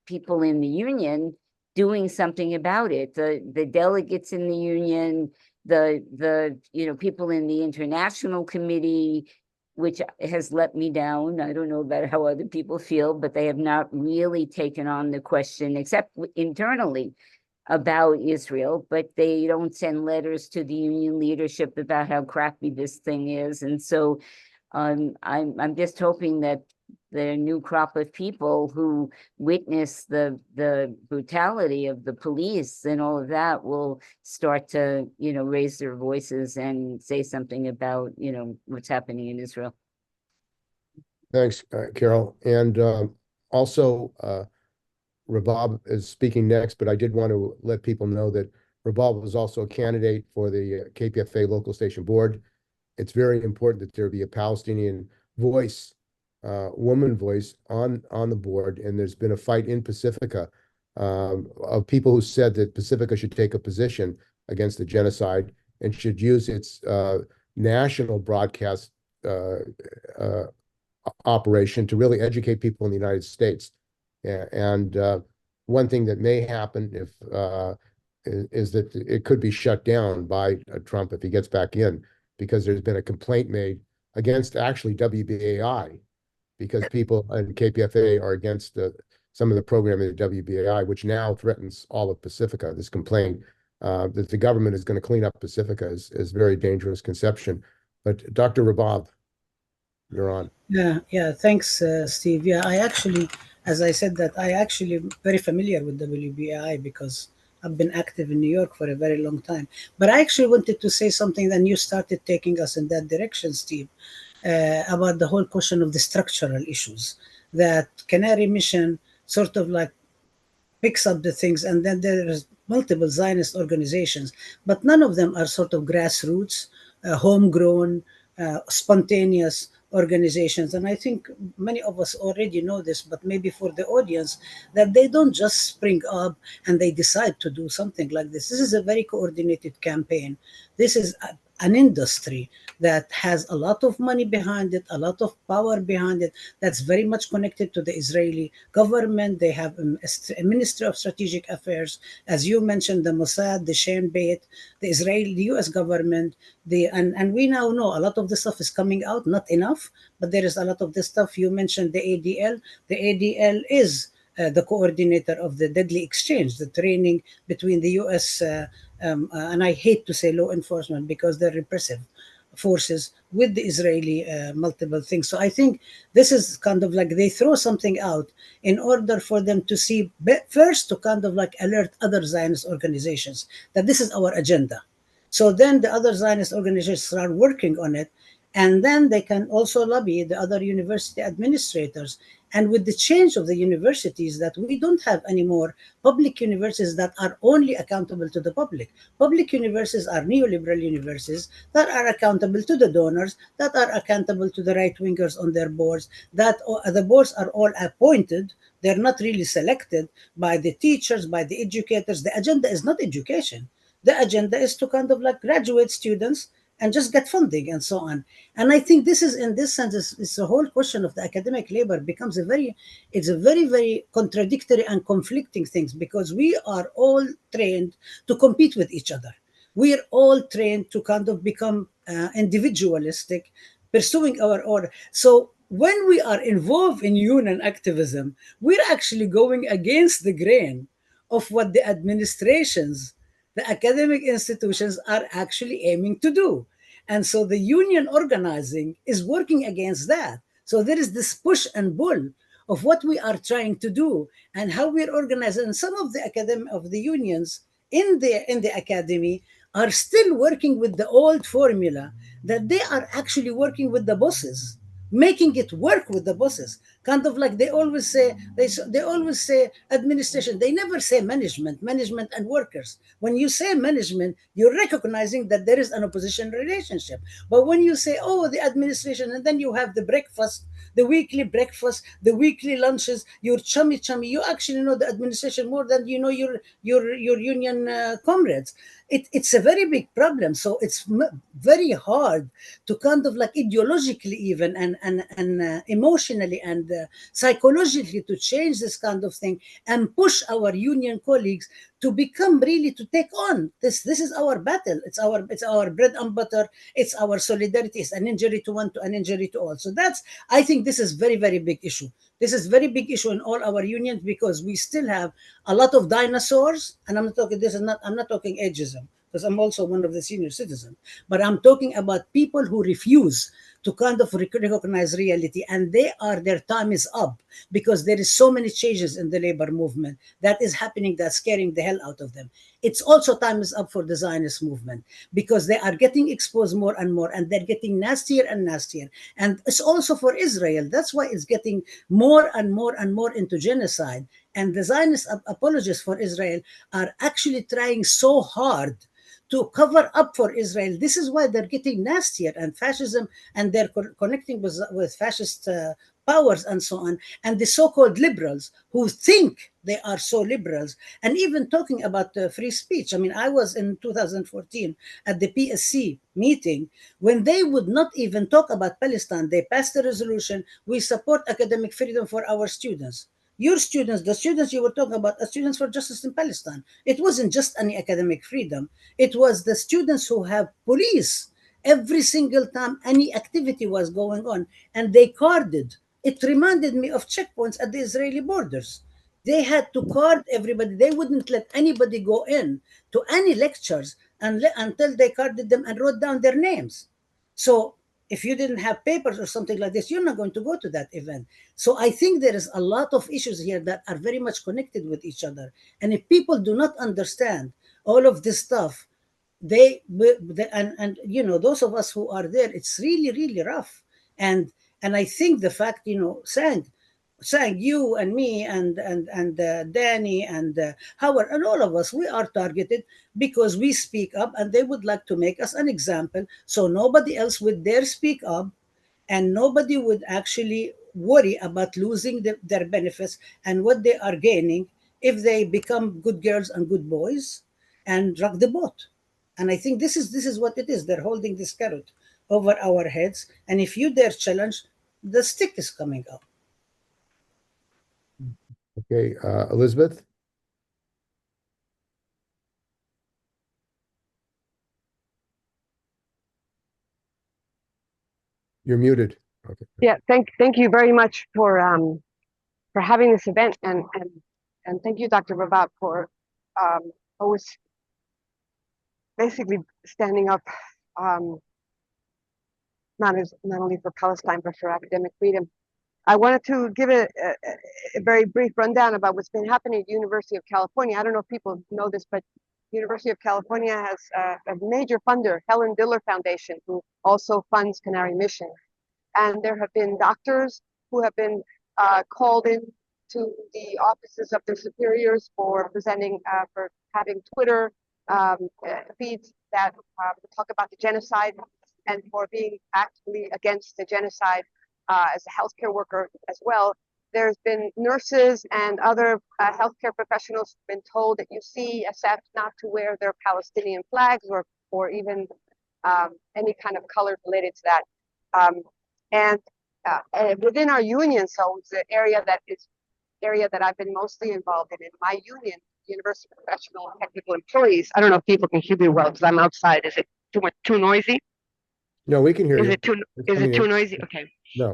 people in the union doing something about it. The delegates in the union, the people in the international committee, which has let me down. I don't know about how other people feel, but they have not really taken on the question, except internally, about Israel, but they don't send letters to the union leadership about how crappy this thing is. And so I'm just hoping that the new crop of people who witness the brutality of the police and all of that will start to, raise their voices and say something about, what's happening in Israel. Thanks, Carol. And also, Rabab is speaking next, but I did want to let people know that Rabab was also a candidate for the KPFA local station board. It's very important that there be a Palestinian voice, woman voice on the board. And there's been a fight in Pacifica of people who said that Pacifica should take a position against the genocide and should use its national broadcast operation to really educate people in the United States. And one thing that may happen is that it could be shut down by Trump if he gets back in, because there's been a complaint made against actually WBAI, because people in KPFA are against some of the programming of WBAI, which now threatens all of Pacifica. This complaint that the government is going to clean up Pacifica is very dangerous conception. But Dr. Rabab, you're on. Yeah. Thanks, Steve. Yeah, as I said, that I actually very familiar with WBI because I've been active in New York for a very long time. But I actually wanted to say something, and you started taking us in that direction, Steve, about the whole question of the structural issues, that Canary Mission sort of like picks up the things, and then there's multiple Zionist organizations, but none of them are sort of grassroots, homegrown, spontaneous organizations. And I think many of us already know this, but maybe for the audience, that they don't just spring up and they decide to do something like this. This is a very coordinated campaign. This is an industry that has a lot of money behind it, a lot of power behind it, that's very much connected to the Israeli government. They have a Ministry of Strategic Affairs, as you mentioned, the Mossad, the Shin Bet, the US government, and we now know a lot of this stuff is coming out, not enough, but there is a lot of this stuff. You mentioned the ADL. The ADL is the coordinator of the deadly exchange, the training between the US, and I hate to say law enforcement because they're repressive forces, with the Israeli multiple things. So I think this is kind of like they throw something out in order for them to see, first to kind of like alert other Zionist organizations that this is our agenda. So then the other Zionist organizations start working on it, and then they can also lobby the other university administrators. And with the change of the universities, that we don't have anymore public universities that are only accountable to the public. Public universities are neoliberal universities that are accountable to the donors, that are accountable to the right-wingers on their boards, that the boards are all appointed. They're not really selected by the teachers, by the educators. The agenda is not education. The agenda is to kind of like graduate students and just get funding and so on. And I think this is, in this sense, it's a whole question of the academic labor becomes very, very contradictory and conflicting things, because we are all trained to compete with each other. We are all trained to kind of become individualistic, pursuing our order. So when we are involved in union activism, we're actually going against the grain of what the administrations, the academic institutions are actually aiming to do. And so the union organizing is working against that. So there is this push and pull of what we are trying to do and how we're organized. And some of the unions in the academy are still working with the old formula, that they are actually working with the bosses, making it work with the bosses. Kind of like they always say, they always say administration. They never say management and workers. When you say management, you're recognizing that there is an opposition relationship. But when you say, oh, the administration, and then you have the breakfast, the weekly breakfast, the weekly lunches, your chummy, you actually know the administration more than you know your union comrades. It's a very big problem. So it's very hard to kind of like ideologically even and emotionally and psychologically to change this kind of thing and push our union colleagues to become really to take on this. This is our battle. It's our bread and butter. It's our solidarity. It's an injury to one to an injury to all. So that's, I think this is very, very big issue. This is very big issue in all our unions, because we still have a lot of dinosaurs. And I'm not talking ageism, because I'm also one of the senior citizens, but I'm talking about people who refuse to kind of recognize reality, and their time is up, because there is so many changes in the labor movement that is happening that's scaring the hell out of them. It's also time is up for the Zionist movement, because they are getting exposed more and more, and they're getting nastier and nastier. And it's also for Israel. That's why it's getting more and more and more into genocide. And the Zionist apologists for Israel are actually trying so hard to cover up for Israel. This is why they're getting nastier, and fascism, and they're connecting with fascist powers and so on. And the so-called liberals who think they are so liberals, and even talking about free speech. I mean, I was in 2014 at the PSC meeting when they would not even talk about Palestine. They passed a resolution, we support academic freedom for our students. Your students, the students you were talking about, are students for justice in Palestine. It wasn't just any academic freedom. It was the students who have police every single time any activity was going on, and they carded. It reminded me of checkpoints at the Israeli borders. They had to card everybody. They wouldn't let anybody go in to any lectures until they carded them and wrote down their names. So if you didn't have papers or something like this, you're not going to go to that event. So I think there is a lot of issues here that are very much connected with each other. And if people do not understand all of this stuff, and you know, those of us who are there, it's really, really rough. And I think the fact, you know, Sang, you and me and Danny and Howard and all of us, we are targeted because we speak up, and they would like to make us an example, so nobody else would dare speak up, and nobody would actually worry about losing their benefits and what they are gaining if they become good girls and good boys and rock the boat. And I think this is what it is. They're holding this carrot over our heads, and if you dare challenge, the stick is coming up. Okay, Elizabeth? You're muted. Okay. Yeah, thank you very much for having this event, and thank you, Dr. Rabab, for always basically standing up not only for Palestine but for academic freedom. I wanted to give a very brief rundown about what's been happening at the University of California. I don't know if people know this, but University of California has a major funder, Helen Diller Foundation, who also funds Canary Mission. And there have been doctors who have been called in to the offices of their superiors for presenting, for having Twitter feeds that talk about the genocide, and for being actively against the genocide as a healthcare worker as well. There's been nurses and other healthcare professionals who've been told that you see SF not to wear their Palestinian flags or even any kind of color related to that. And within our union, so it's the area that I've been mostly involved in my union, University of Professional and Technical Employees. I don't know if people can hear me well because I'm outside. Is it too noisy? No, we can hear you. Is it too noisy? Okay. No.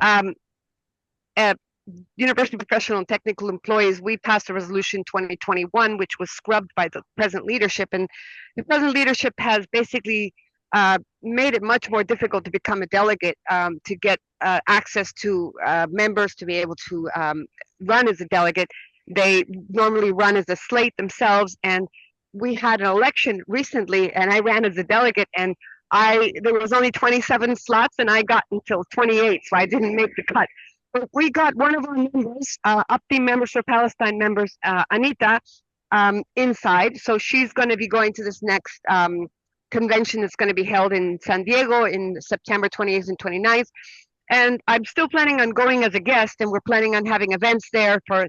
University Professional and Technical Employees, we passed a resolution 2021, which was scrubbed by the present leadership. And the present leadership has basically made it much more difficult to become a delegate, to get access to members to be able to run as a delegate. They normally run as a slate themselves, and we had an election recently, and I ran as a delegate, and there was only 27 slots, and I got until 28, so I didn't make the cut. But we got one of our members, UPTI members for Palestine members, Anita, inside. So she's going to be going to this next convention that's going to be held in San Diego in September 28th and 29th. And I'm still planning on going as a guest, and we're planning on having events there for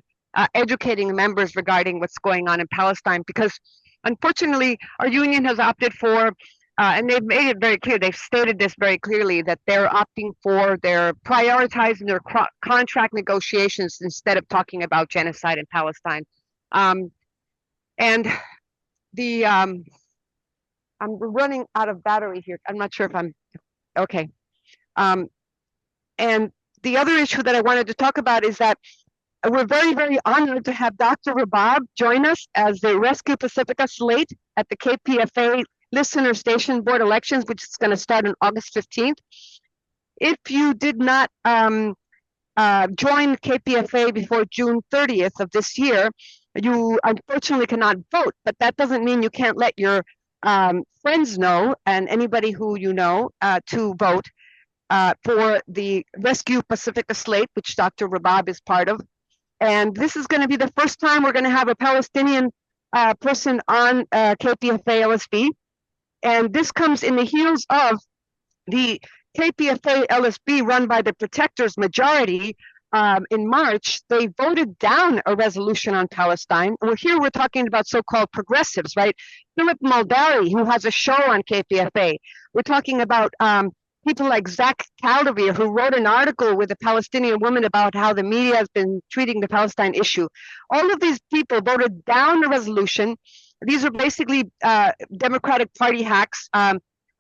educating members regarding what's going on in Palestine, because unfortunately our union has opted for, and they've made it very clear, they've stated this very clearly, that they're prioritizing their contract negotiations instead of talking about genocide in Palestine. And I'm running out of battery here. I'm not sure if I'm okay. And the other issue that I wanted to talk about is that we're very, very honored to have Dr. Rabab join us as the Rescue Pacifica slate at the KPFA Listener Station Board elections, which is going to start on August 15th. If you did not join KPFA before June 30th of this year, you unfortunately cannot vote, but that doesn't mean you can't let your friends know, and anybody who you know, to vote for the Rescue Pacifica slate, which Dr. Rabab is part of. And this is going to be the first time we're going to have a Palestinian person on KPFA LSB. And this comes in the heels of the KPFA LSB run by the Protectors majority. In March, they voted down a resolution on Palestine. We're talking about so-called progressives, right? Philip Muldauri, who has a show on KPFA. We're talking about people like Zach Caldevier, who wrote an article with a Palestinian woman about how the media has been treating the Palestine issue. All of these people voted down the resolution. These are basically Democratic Party hacks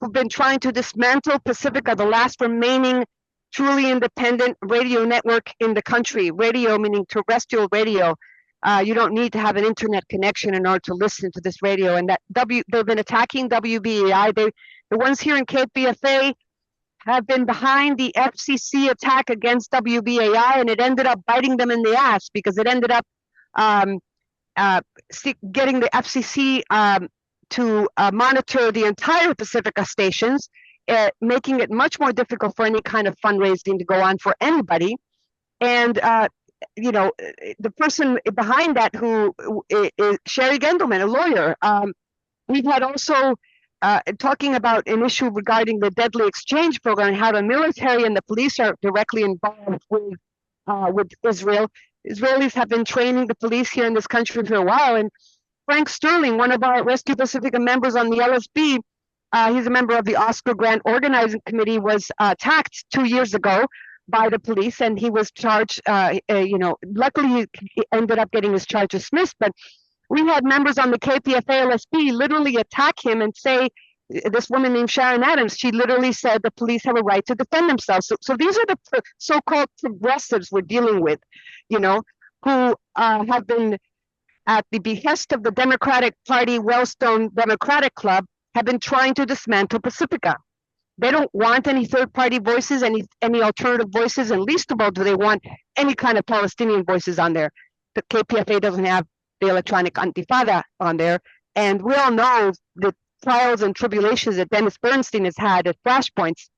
who've been trying to dismantle Pacifica, the last remaining truly independent radio network in the country. Radio meaning terrestrial radio. You don't need to have an internet connection in order to listen to this radio. And that they've been attacking WBAI. The ones here in KPFA have been behind the FCC attack against WBAI, and it ended up biting them in the ass, because it ended up getting the FCC to monitor the entire Pacifica stations, making it much more difficult for any kind of fundraising to go on for anybody. And you know, the person behind that, who is Sherry Gendelman, a lawyer. We've had also talking about an issue regarding the deadly exchange program and how the military and the police are directly involved with Israel. Israelis have been training the police here in this country for a while, and Frank Sterling, one of our Rescue Pacifica members on the LSB, he's a member of the Oscar Grant Organizing Committee, was attacked 2 years ago by the police, and he was charged. You know, luckily he ended up getting his charge dismissed, but we had members on the KPFA LSB literally attack him and say, this woman named Sharon Adams, she literally said the police have a right to defend themselves. So these are the so-called progressives we're dealing with, you know, who have been at the behest of the Democratic Party, Wellstone Democratic Club, have been trying to dismantle Pacifica. They don't want any third-party voices, any alternative voices, and least of all do they want any kind of Palestinian voices on there. The KPFA doesn't have the electronic Antifada on there, and we all know the trials and tribulations that Dennis Bernstein has had at Flashpoints,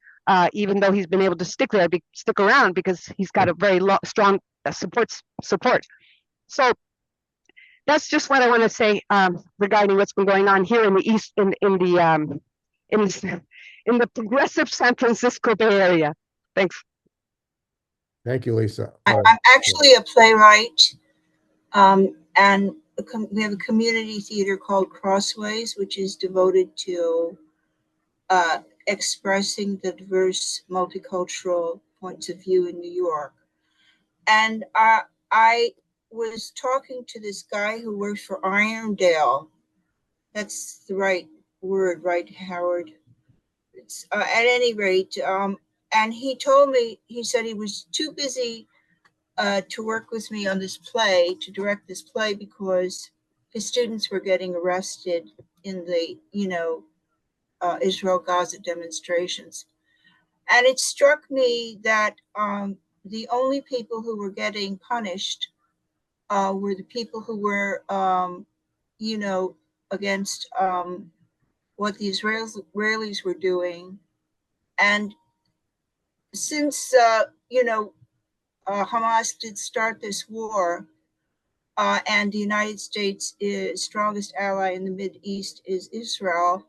even though he's been able to stick around because he's got a very strong support. So that's just what I want to say regarding what's been going on here in the East, in the progressive San Francisco Bay Area. Thanks. Thank you, Lisa. I'm actually a playwright, and we have a community theater called Crossways, which is devoted to expressing the diverse multicultural points of view in New York. And I was talking to this guy who works for Irondale. That's the right word, right, Howard? It's, at any rate, and he told me, he said he was too busy to work with me on this play, to direct this play, because his students were getting arrested in the, Israel-Gaza demonstrations. And it struck me that the only people who were getting punished were the people who were, you know, against what the Israelis were doing. And since, you know, Hamas did start this war, and the United States' strongest ally in the Mideast is Israel.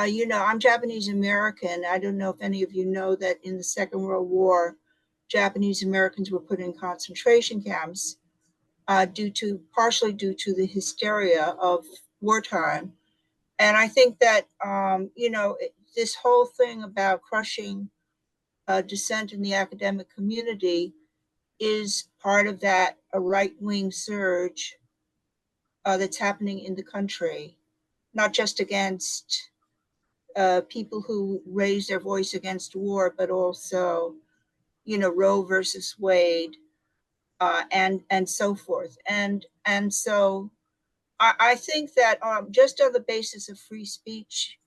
You know, I'm Japanese American. I don't know if any of you know that in the Second World War, Japanese Americans were put in concentration camps partially due to the hysteria of wartime. And I think that, you know, this whole thing about crushing dissent in the academic community is part of that a right-wing surge that's happening in the country, not just against people who raise their voice against war, but also, you know, Roe versus Wade, and so forth. And so I think that just on the basis of free speech,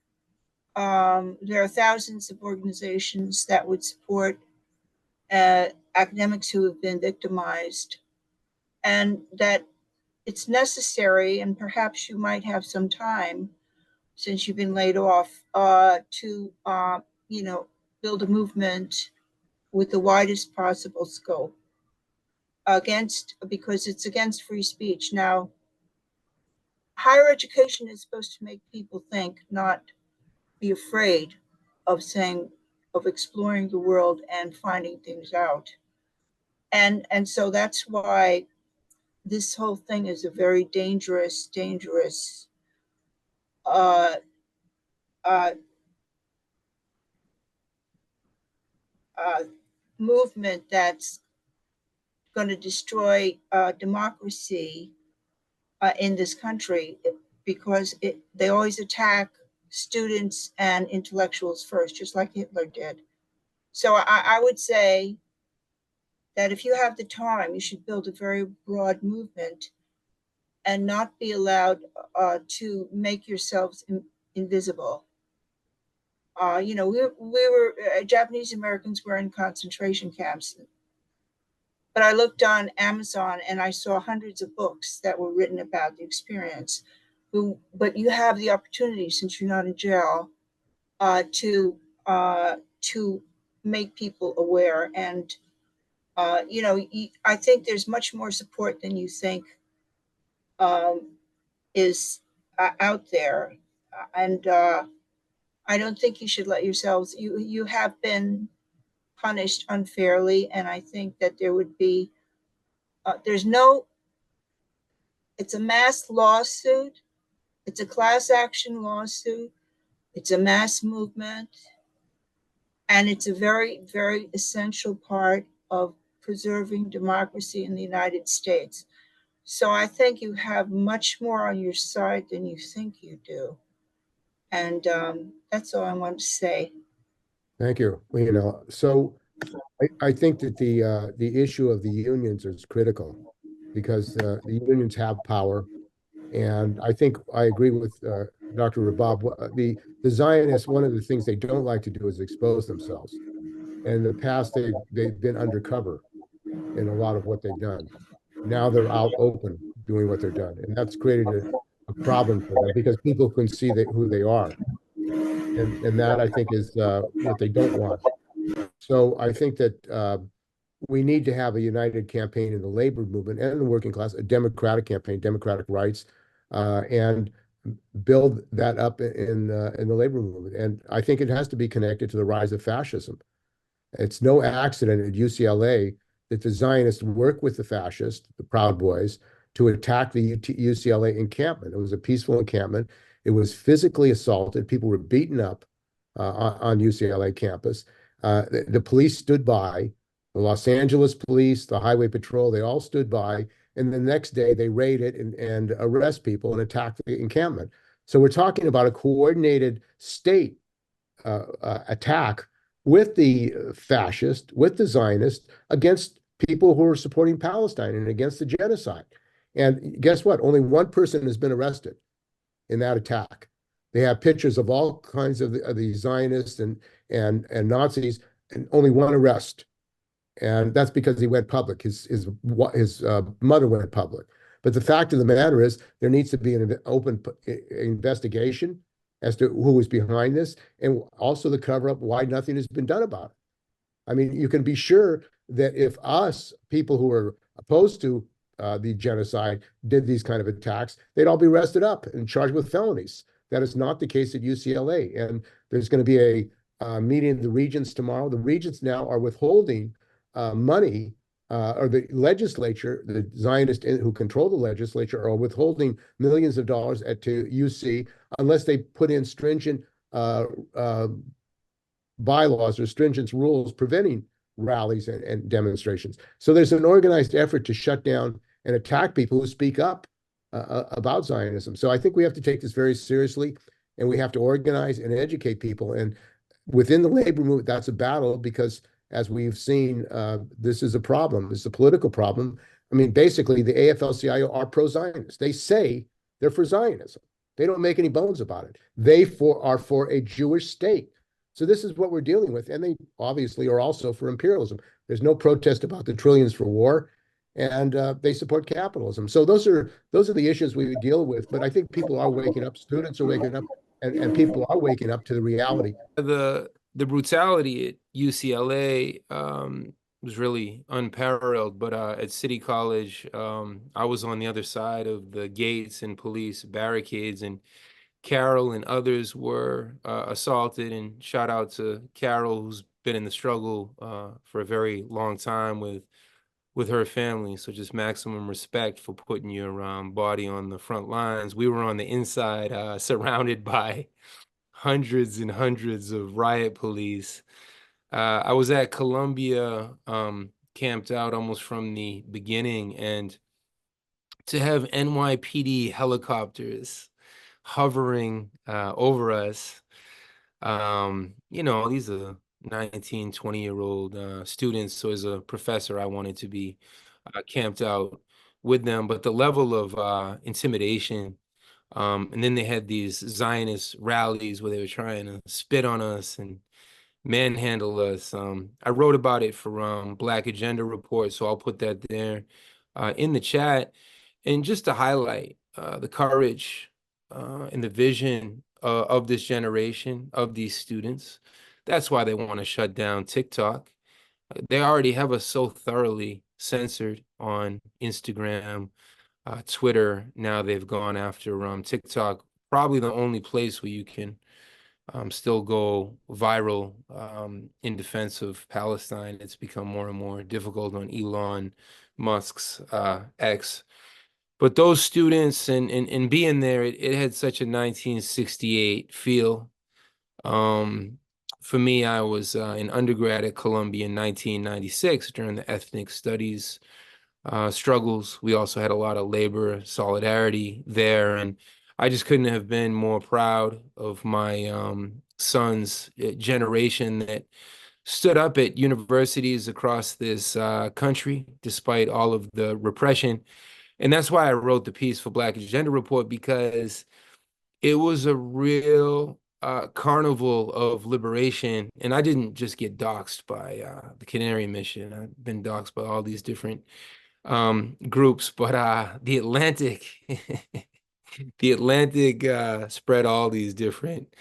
there are thousands of organizations that would support academics who have been victimized, and that it's necessary, and perhaps you might have some time since you've been laid off to, you know, build a movement with the widest possible scope because it's against free speech. Now, higher education is supposed to make people think, not be afraid of exploring the world and finding things out. And so that's why this whole thing is a very dangerous uh, movement that's going to destroy democracy in this country, because they always attack students and intellectuals first, just like Hitler did. So I would say that if you have the time, you should build a very broad movement and not be allowed to make yourselves invisible. You know, we were Japanese Americans were in concentration camps, but I looked on Amazon and I saw hundreds of books that were written about the experience. But you have the opportunity, since you're not in jail, to make people aware. And you know, I think there's much more support than you think is out there, and I don't think you should let yourselves. You have been punished unfairly, and I think that there would be it's a mass lawsuit, it's a class action lawsuit, it's a mass movement, and it's a very, very essential part of preserving democracy in the United States. So I think you have much more on your side than you think you do. And that's all I want to say. Thank you. You know, so I think that the issue of the unions is critical, because the unions have power. And I think I agree with Dr. Rabab. The Zionists, one of the things they don't like to do is expose themselves. And in the past, they've been undercover in a lot of what they've done. Now they're out open doing what they're done. And that's created a problem for them, because people can see who they are. And that, I think, is what they don't want. So I think that we need to have a united campaign in the labor movement and the working class, a democratic campaign, democratic rights, and build that up in the labor movement. And I think it has to be connected to the rise of fascism. It's no accident at UCLA that the Zionists work with the fascists, the Proud Boys, to attack the UCLA encampment. It was a peaceful encampment. It was physically assaulted. People were beaten up on UCLA campus. The police stood by. The Los Angeles police, the highway patrol, they all stood by. And the next day they raid it and arrest people and attack the encampment. So we're talking about a coordinated state attack with the fascist, with the Zionists, against people who are supporting Palestine and against the genocide. And guess what? Only one person has been arrested in that attack. They have pictures of all kinds of the Zionists and Nazis, and only one arrest. And that's because he went public. His mother went public. But the fact of the matter is, there needs to be an open investigation as to who was behind this, and also the cover up why nothing has been done about it. I mean, you can be sure that if us, people who are opposed to the genocide, did these kind of attacks, they'd all be arrested up and charged with felonies. That is not the case at UCLA. And there's going to be a meeting of the regents tomorrow. The regents now are withholding money, or the legislature, the Zionists who control the legislature, are withholding millions of dollars to UC unless they put in stringent bylaws or stringent rules preventing rallies and demonstrations. So there's an organized effort to shut down and attack people who speak up about Zionism. So I think we have to take this very seriously, and we have to organize and educate people. And within the labor movement, that's a battle, because as we've seen, this is a problem. It's a political problem. I mean, basically, the AFL-CIO are pro-Zionist. They say they're for Zionism. They don't make any bones about it. They are for a Jewish state. So this is what we're dealing with. And they obviously are also for imperialism. There's no protest about the trillions for war, and they support capitalism. So those are the issues we deal with. But I think people are waking up. Students are waking up, and people are waking up to the reality. The brutality at UCLA was really unparalleled. But at City College, I was on the other side of the gates and police barricades, and Carol and others were assaulted. And shout out to Carol, who's been in the struggle for a very long time with her family. So just maximum respect for putting your body on the front lines. We were on the inside, surrounded by hundreds and hundreds of riot police. I was at Columbia, camped out almost from the beginning, and to have NYPD helicopters hovering over us, these are 19, 20-year-old students. So as a professor, I wanted to be camped out with them. But the level of intimidation, and then they had these Zionist rallies where they were trying to spit on us and manhandle us. I wrote about it for Black Agenda Report, so I'll put that there in the chat. And just to highlight the courage and the vision of this generation, of these students. That's why they want to shut down TikTok. They already have us so thoroughly censored on Instagram, Twitter. Now they've gone after TikTok, probably the only place where you can still go viral in defense of Palestine. It's become more and more difficult on Elon Musk's X. But those students and being there, it had such a 1968 feel. For me, I was in undergrad at Columbia in 1996 during the ethnic studies struggles. We also had a lot of labor solidarity there, and I just couldn't have been more proud of my son's generation that stood up at universities across this country despite all of the repression. And that's why I wrote the piece for Black Agenda Report, because it was a real carnival of liberation. And I didn't just get doxxed by the Canary Mission. I've been doxxed by all these different groups, but the Atlantic, the Atlantic spread all these different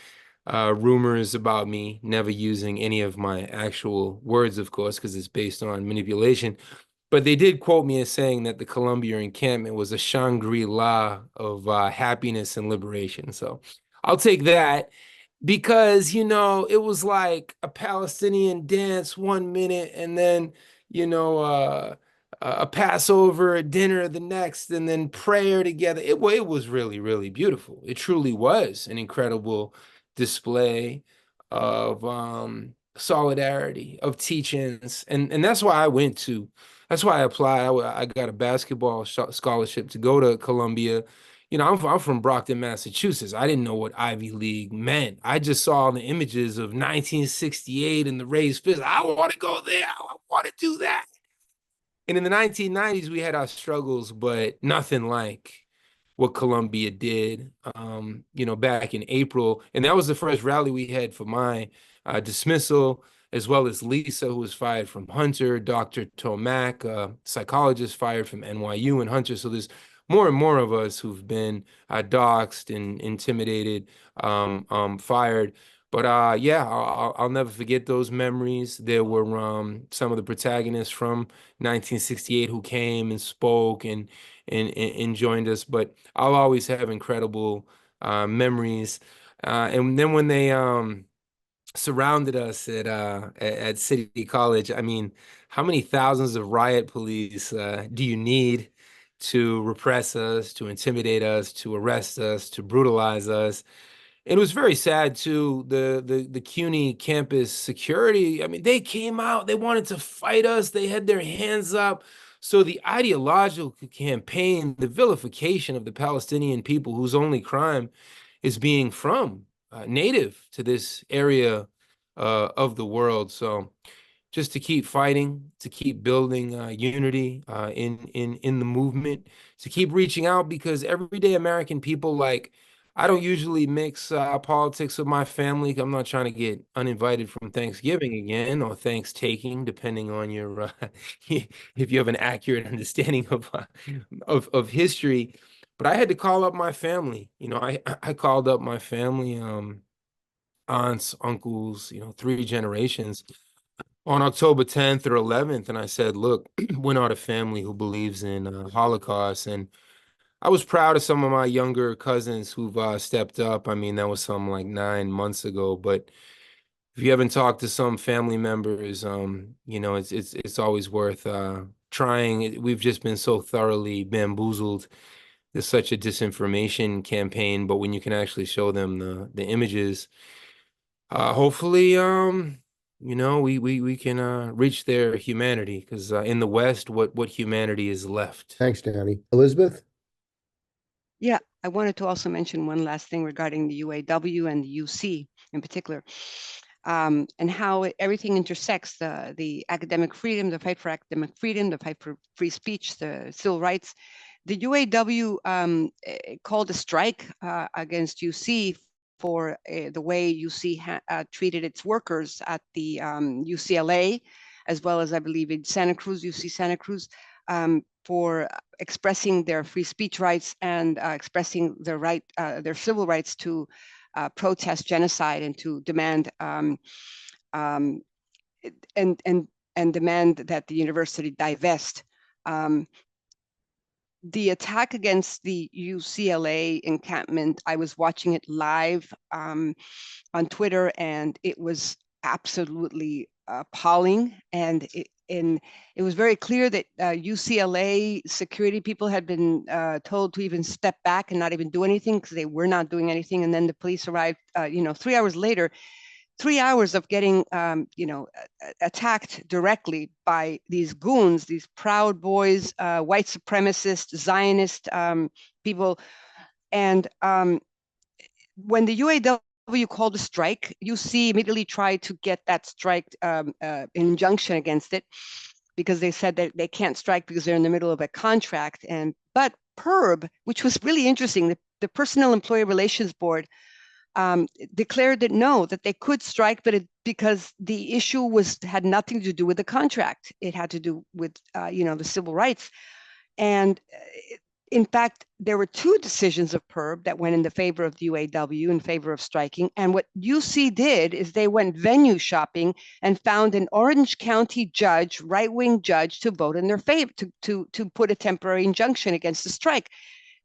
rumors about me, never using any of my actual words, of course, because it's based on manipulation. But they did quote me as saying that the Columbia encampment was a Shangri-La of happiness and liberation. So I'll take that, because, it was like a Palestinian dance 1 minute, and then, a Passover, a dinner the next, and then prayer together. It was really, really beautiful. It truly was an incredible display of solidarity, of teachings. And that's why that's why I applied. I got a basketball scholarship to go to Columbia. I'm from Brockton, Massachusetts. I didn't know what Ivy League meant. I just saw the images of 1968 and the raised fist. I want to go there. I want to do that. And in the 1990s, we had our struggles, but nothing like what Columbia did, back in April. And that was the first rally we had for my dismissal, as well as Lisa, who was fired from Hunter, Dr. Tomac, psychologist fired from NYU and Hunter. So there's more and more of us who've been doxxed and intimidated, fired. But yeah, I'll never forget those memories. There were some of the protagonists from 1968 who came and spoke and joined us. But I'll always have incredible memories. And then when they surrounded us at City College, I mean, how many thousands of riot police do you need to repress us, to intimidate us, to arrest us, to brutalize us? It was very sad too. The CUNY campus security, I mean, they came out, they wanted to fight us, they had their hands up. So the ideological campaign, the vilification of the Palestinian people whose only crime is being from native to this area of the world. So just to keep fighting, to keep building unity in the movement, to keep reaching out, because everyday American people, like, I don't usually mix politics with my family. I'm not trying to get uninvited from Thanksgiving again, or Thanks-taking, depending on your if you have an accurate understanding of history. But I had to call up my family. I called up my family, aunts, uncles, 3 generations on October 10th or 11th, and I said, look, we're not a family who believes in Holocaust. And I was proud of some of my younger cousins who've stepped up. I mean, that was some like 9 months ago. But if you haven't talked to some family members, it's always worth trying. We've just been so thoroughly bamboozled. There's such a disinformation campaign, but when you can actually show them the images, hopefully, we can reach their humanity, because in the West, what humanity is left. Thanks, Danny. Elizabeth? Yeah, I wanted to also mention one last thing regarding the UAW and the UC in particular, and how everything intersects: the academic freedom, the fight for academic freedom, the fight for free speech, the civil rights. The UAW called a strike against UC for the way UC treated its workers at the UCLA, as well as, I believe, in Santa Cruz, UC Santa Cruz, for expressing their free speech rights and expressing their civil rights to protest genocide and to demand and demand that the university divest. The attack against the UCLA encampment, I was watching it live on Twitter, and it was absolutely appalling. And it was very clear that UCLA security people had been told to even step back and not even do anything, because they were not doing anything. And then the police arrived, 3 hours later. 3 hours of getting, attacked directly by these goons, these Proud Boys, white supremacist, Zionist people. And when the UAW called a strike, UC immediately tried to get that strike injunction against it, because they said that they can't strike because they're in the middle of a contract. But PERB, which was really interesting, the Personnel Employee Relations Board, declared that no, that they could strike, but because the issue had nothing to do with the contract. It had to do with the civil rights. And in fact, there were 2 decisions of PERB that went in the favor of the UAW, in favor of striking. And what UC did is they went venue shopping and found an Orange County judge, right-wing judge, to vote in their favor, to put a temporary injunction against the strike.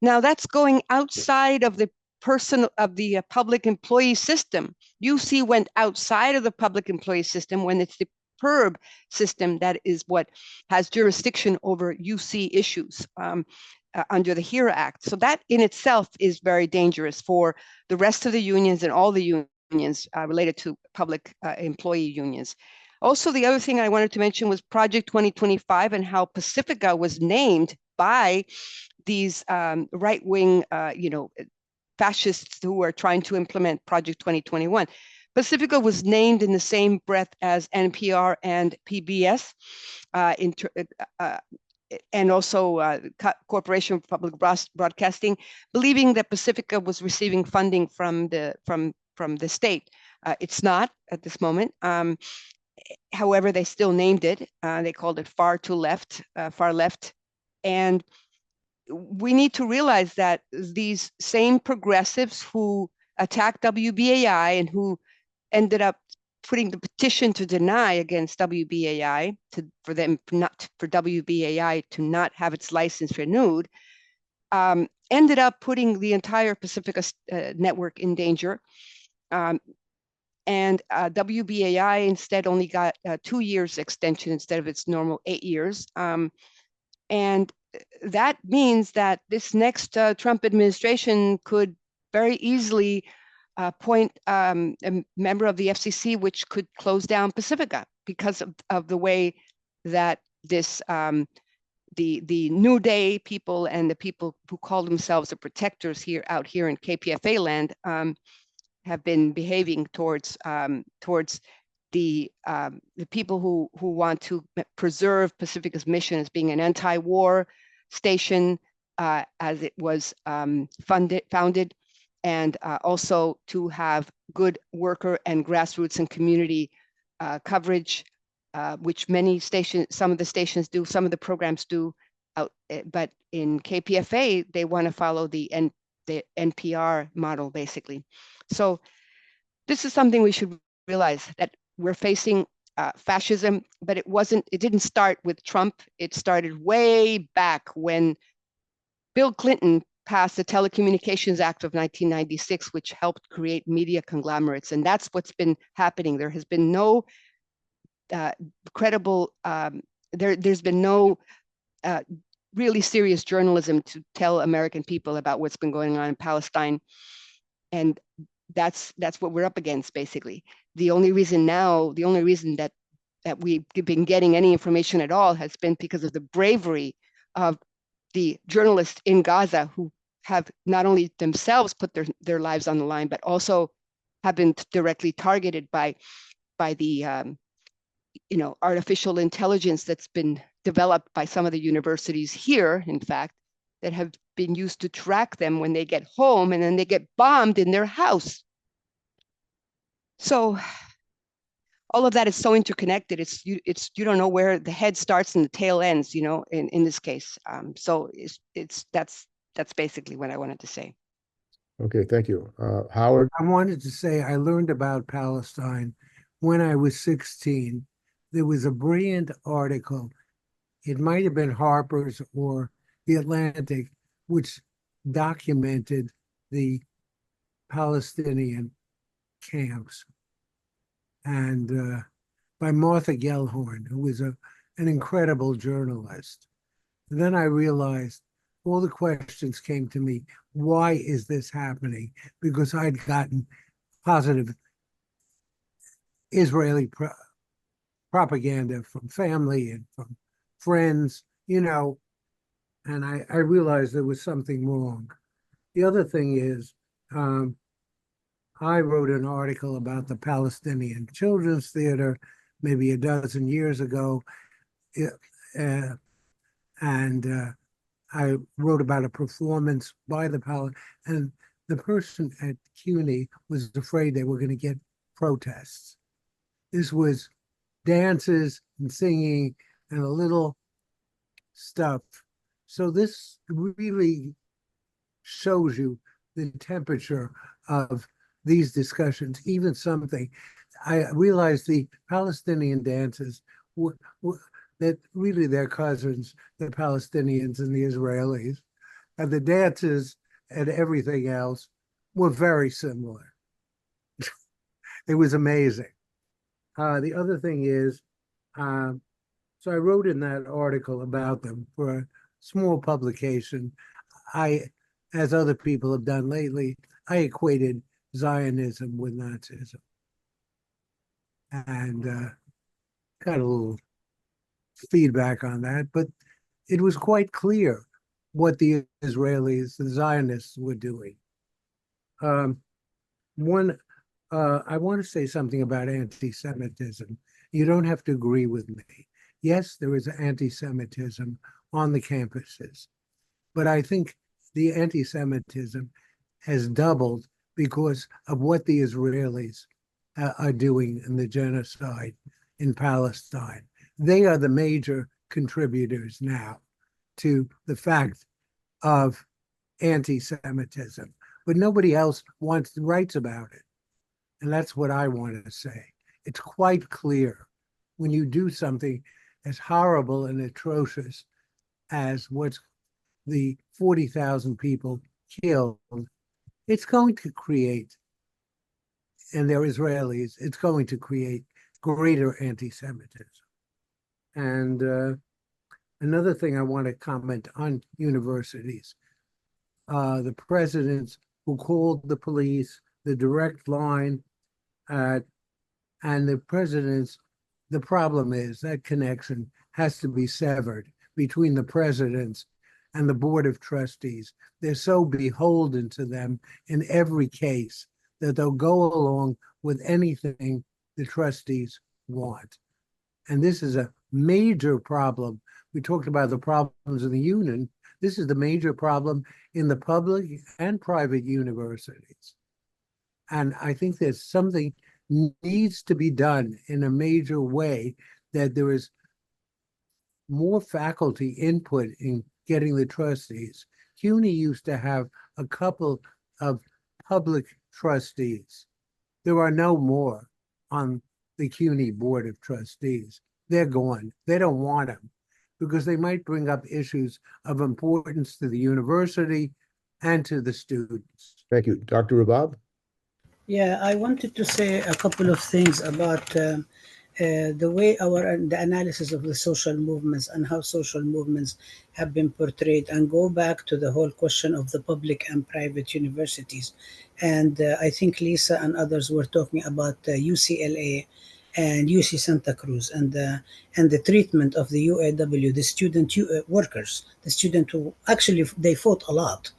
Now that's going outside of the public employee system. UC went outside of the public employee system when it's the PERB system that is what has jurisdiction over UC issues under the HERA Act. So that in itself is very dangerous for the rest of the unions and all the unions related to public employee unions. Also, the other thing I wanted to mention was Project 2025 and how Pacifica was named by these right-wing, fascists who are trying to implement Project 2021. Pacifica was named in the same breath as NPR and PBS and also Corporation for Public Broadcasting, believing that Pacifica was receiving funding from the state. It's not at this moment. However, they still named it. They called it far left. And we need to realize that these same progressives who attacked WBAI and who ended up putting the petition to deny against WBAI for WBAI to not have its license renewed, ended up putting the entire Pacifica network in danger. And WBAI instead only got 2 years extension instead of its normal 8 years. And that means that this next Trump administration could very easily appoint a member of the FCC, which could close down Pacifica because of the way that this the New Day people and the people who call themselves the protectors out here in KPFA land have been behaving towards the people who want to preserve Pacifica's mission as being an anti-war station, as it was founded, and also to have good worker and grassroots and community coverage, which some of the stations do, some of the programs do. But in KPFA, they want to follow the NPR model, basically. So this is something we should realize, that we're facing fascism, but it didn't start with Trump. It started way back when Bill Clinton passed the Telecommunications Act of 1996, which helped create media conglomerates. And that's what's been happening. There has been no credible, there's been no really serious journalism to tell American people about what's been going on in Palestine. And that's what we're up against, basically. The only reason that we've been getting any information at all has been because of the bravery of the journalists in Gaza, who have not only themselves put their lives on the line, but also have been directly targeted by the artificial intelligence that's been developed by some of the universities here, in fact, that have been used to track them when they get home, and then they get bombed in their house. So all of that is so interconnected. You don't know where the head starts and the tail ends, in this case. So that's basically what I wanted to say. Okay, thank you. Howard? I wanted to say I learned about Palestine when I was 16. There was a brilliant article. It might have been Harper's or The Atlantic, which documented the Palestinian camps, and by Martha Gellhorn, who was an incredible journalist. And then I realized all the questions came to me. Why is this happening? Because I'd gotten positive Israeli propaganda from family and from friends, and I realized there was something wrong. The other thing is, I wrote an article about the Palestinian Children's Theater maybe a dozen years ago, and I wrote about a performance by and the person at CUNY was afraid they were going to get protests. This was dances and singing and a little stuff. So this really shows you the temperature of these discussions. Even something, I realized the Palestinian dances that really they're cousins, the Palestinians and the Israelis, and the dances and everything else were very similar. It was amazing. The other thing is, so I wrote in that article about them for a small publication. As other people have done lately, I equated Zionism with Nazism, and got a little feedback on that, but it was quite clear what the Israelis, the Zionists, were doing. I want to say something about anti-Semitism. You don't have to agree with me. Yes, there is anti-Semitism on the campuses. But I think the anti-Semitism has doubled because of what the Israelis are doing in the genocide in Palestine. They are the major contributors now to the fact of anti-Semitism, but nobody else writes about it. And that's what I want to say. It's quite clear when you do something as horrible and atrocious as what's the 40,000 people killed, it's going to create, and they're Israelis, it's going to create greater anti-Semitism. And another thing I want to comment on universities, the presidents who called the police, the direct line, and the presidents, the problem is that connection has to be severed between the presidents and the board of trustees. They're so beholden to them in every case that they'll go along with anything the trustees want. And this is a major problem. We talked about the problems in the union. This is the major problem in the public and private universities. And I think there's something needs to be done in a major way, that there is more faculty input in getting the trustees. CUNY used to have a couple of public trustees. There are no more on the CUNY Board of Trustees. They're gone. They don't want them because they might bring up issues of importance to the university and to the students. Thank you. Dr. Rabab? Yeah, I wanted to say a couple of things about the way the analysis of the social movements and how social movements have been portrayed, and go back to the whole question of the public and private universities. And I think Lisa and others were talking about UCLA and UC Santa Cruz, and the treatment of the UAW, the student workers, the student who actually they fought a lot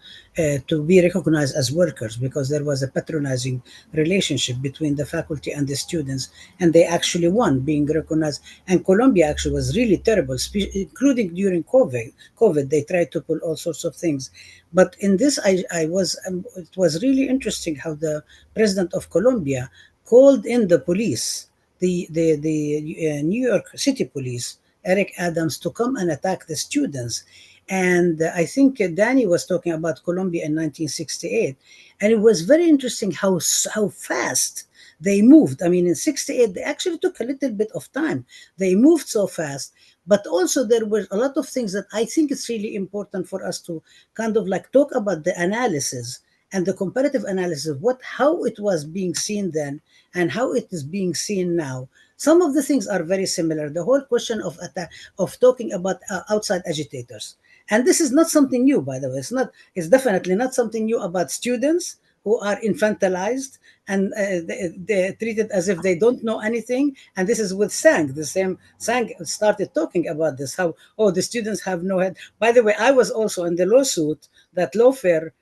to be recognized as workers, because there was a patronizing relationship between the faculty and the students, and they actually won being recognized. And Colombia actually was really terrible, including during COVID. They tried to pull all sorts of things. But in this, it was really interesting how the president of Colombia called in the police, the New York City Police, Eric Adams, to come and attack the students. And I think Danny was talking about Colombia in 1968. And it was very interesting how fast they moved. I mean, in 68, they actually took a little bit of time. They moved so fast. But also there were a lot of things that I think it's really important for us to kind of like talk about the analysis and the comparative analysis of how it was being seen then and how it is being seen now. Some of the things are very similar. The whole question of talking about outside agitators. And this is not something new, by the way. It's definitely not something new about students who are infantilized and they're treated as if they don't know anything. And this is with Sang. The same Sang started talking about this, how, the students have no head. By the way, I was also in the lawsuit that Lawfare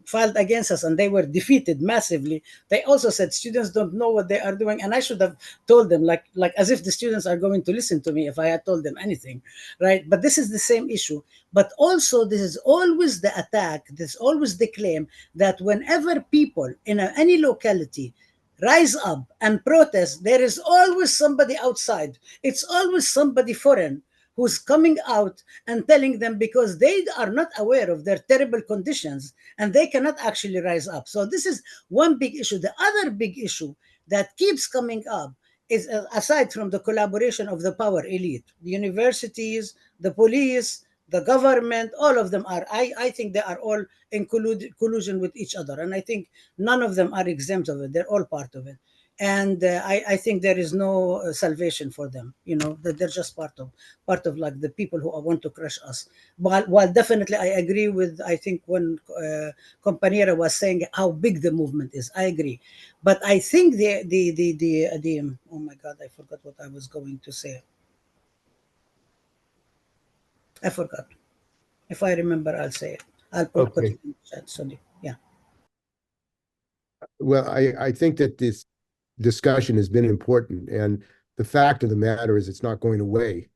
filed against us, and they were defeated massively. They also said students don't know what they are doing, and I should have told them, like as if the students are going to listen to me if I had told them anything, right? But this is the same issue. But also, this is always the attack, this is always the claim that whenever people in any locality rise up and protest, there is always somebody outside. It's always somebody foreign who's coming out and telling them, because they are not aware of their terrible conditions and they cannot actually rise up. So this is one big issue. The other big issue that keeps coming up is, aside from the collaboration of the power elite, the universities, the police, the government, all of them are, I think they are all in collusion with each other. And I think none of them are exempt of it. They're all part of it. And I think there is no salvation for them. That they're just part of like the people who want to crush us. While definitely I agree with, I think when Compañera was saying how big the movement is, I agree. But I think the oh my God, I forgot what I was going to say. I forgot. If I remember, I'll say it. I'll put it in the chat. Sorry. Yeah. Well, I think that this discussion has been important, and the fact of the matter is it's not going away.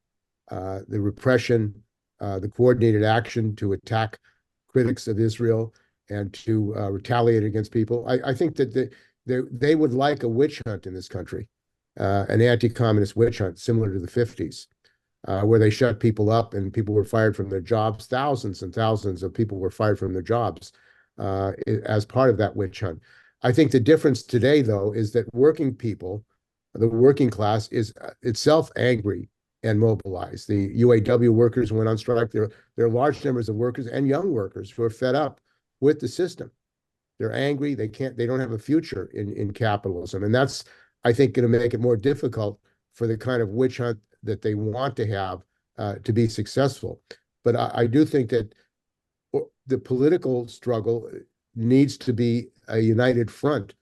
the repression, the coordinated action to attack critics of Israel and to retaliate against people. I think that they would like a witch hunt in this country, an anti-communist witch hunt similar to the 50s, where they shut people up and people were fired from their jobs. Thousands and thousands of people were fired from their jobs as part of that witch hunt. I think the difference today, though, is that working people, the working class, is itself angry and mobilized. The UAW workers went on strike. There are large numbers of workers and young workers who are fed up with the system. They're angry. They don't have a future in capitalism. And that's, I think, going to make it more difficult for the kind of witch hunt that they want to have to be successful. But I do think that the political struggle needs to be a united front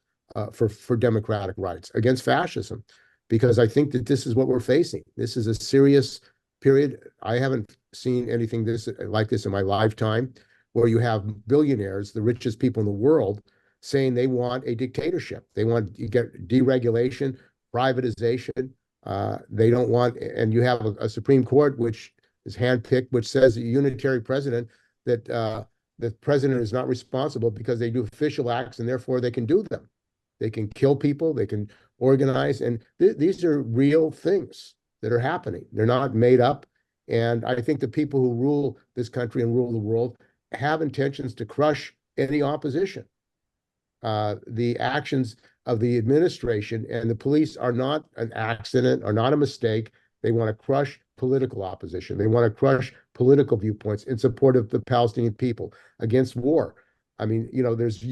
for democratic rights against fascism, because I think that this is what we're facing. This is a serious period. I haven't seen anything like this in my lifetime, where you have billionaires, the richest people in the world, saying they want a dictatorship. They want to get deregulation, privatization. They don't want, and you have a Supreme Court which is handpicked, which says a unitary president, that the president is not responsible because they do official acts and therefore they can do them. They can kill people, they can organize, and these are real things that are happening. They're not made up. And I think the people who rule this country and rule the world have intentions to crush any opposition. The actions of the administration and the police are not an accident, are not a mistake. They want to crush political opposition. They want to crush political viewpoints in support of the Palestinian people against war. I mean, you know, there's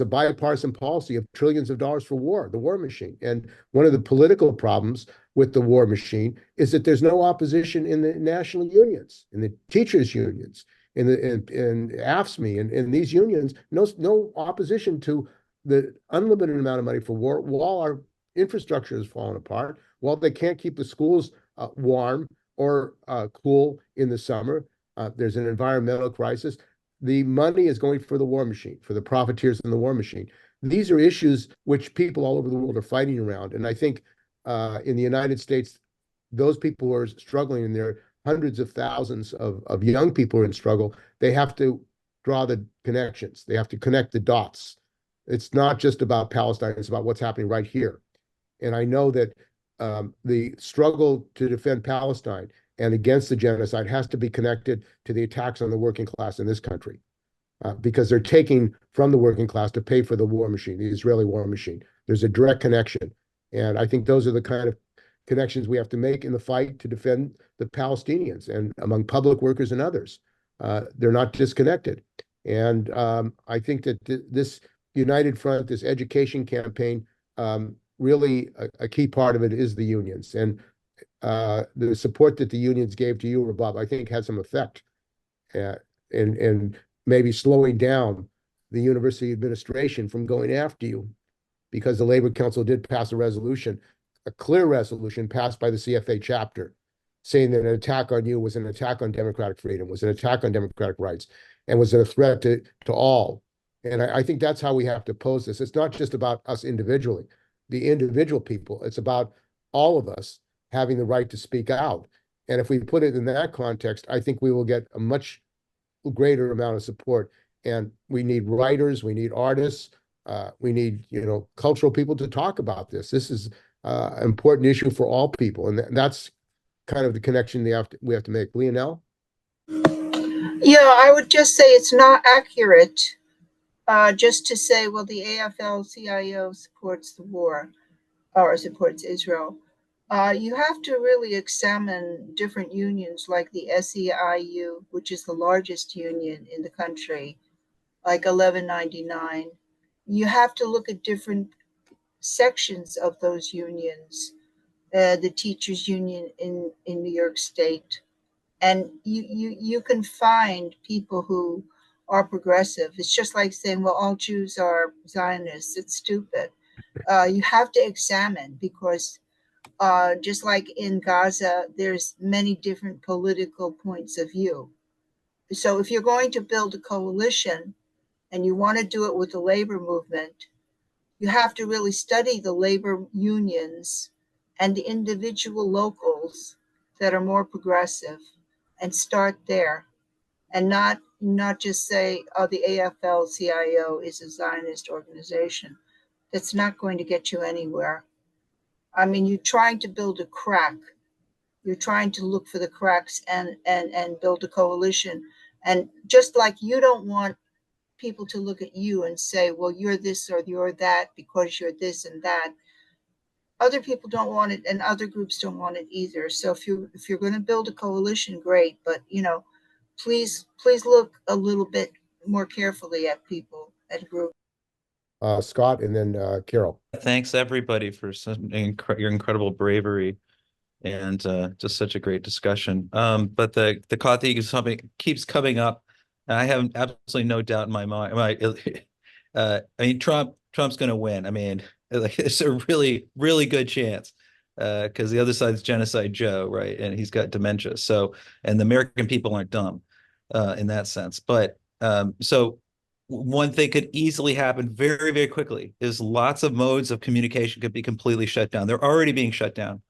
a bipartisan policy of trillions of dollars for war, the war machine. And one of the political problems with the war machine is that there's no opposition in the national unions, in the teachers' unions, in AFSCME, and in these unions, no opposition to the unlimited amount of money for war, while our infrastructure is falling apart, while they can't keep the schools warm or cool in the summer. There's an environmental crisis. The money is going for the war machine, for the profiteers in the war machine. These are issues which people all over the world are fighting around. And I think in the United States, those people who are struggling, and there are hundreds of thousands of young people who are in struggle, they have to draw the connections. They have to connect the dots. It's not just about Palestine, it's about what's happening right here. And I know that the struggle to defend Palestine and against the genocide has to be connected to the attacks on the working class in this country, because they're taking from the working class to pay for the war machine, the Israeli war machine. There's a direct connection. And I think those are the kind of connections we have to make in the fight to defend the Palestinians and among public workers and others. They're not disconnected. And I think that this United Front, this education campaign, really a key part of it is the unions. And the support that the unions gave to you, Rabab, I think had some effect in maybe slowing down the university administration from going after you, because the Labor Council did pass a resolution, a clear resolution passed by the CFA chapter, saying that an attack on you was an attack on democratic freedom, was an attack on democratic rights, and was a threat to all. And I think that's how we have to pose this. It's not just about us individually, the individual people. It's about all of us having the right to speak out. And if we put it in that context, I think we will get a much greater amount of support. And we need writers, we need artists, we need, cultural people to talk about this. This is an important issue for all people. And that's kind of the connection we have to make. Leonel? Yeah, I would just say it's not accurate just to say, well, the AFL-CIO supports the war or supports Israel. You have to really examine different unions like the SEIU, which is the largest union in the country, like 1199. You have to look at different sections of those unions, the teachers union in New York State. And you can find people who are progressive. It's just like saying, well, all Jews are Zionists. It's stupid. You have to examine, because just like in Gaza, there's many different political points of view. So if you're going to build a coalition and you want to do it with the labor movement, you have to really study the labor unions and the individual locals that are more progressive and start there, and not just say, oh, the AFL-CIO is a Zionist organization. That's not going to get you anywhere. I mean, you're trying to build a crack. You're trying to look for the cracks and build a coalition. And just like you don't want people to look at you and say, well, you're this or you're that because you're this and that, other people don't want it, and other groups don't want it either. So if you're going to build a coalition, great, but please look a little bit more carefully at people and groups. Scott, and then Carol. Thanks everybody for your incredible bravery and just such a great discussion. But the Kathy is something keeps coming up, and I have absolutely no doubt in my mind. I mean, Trump's going to win. I mean, like, it's a really, really good chance because the other side's Genocide Joe, right? And he's got dementia. So, and the American people aren't dumb in that sense. But so one thing could easily happen very, very quickly is lots of modes of communication could be completely shut down. They're already being shut down.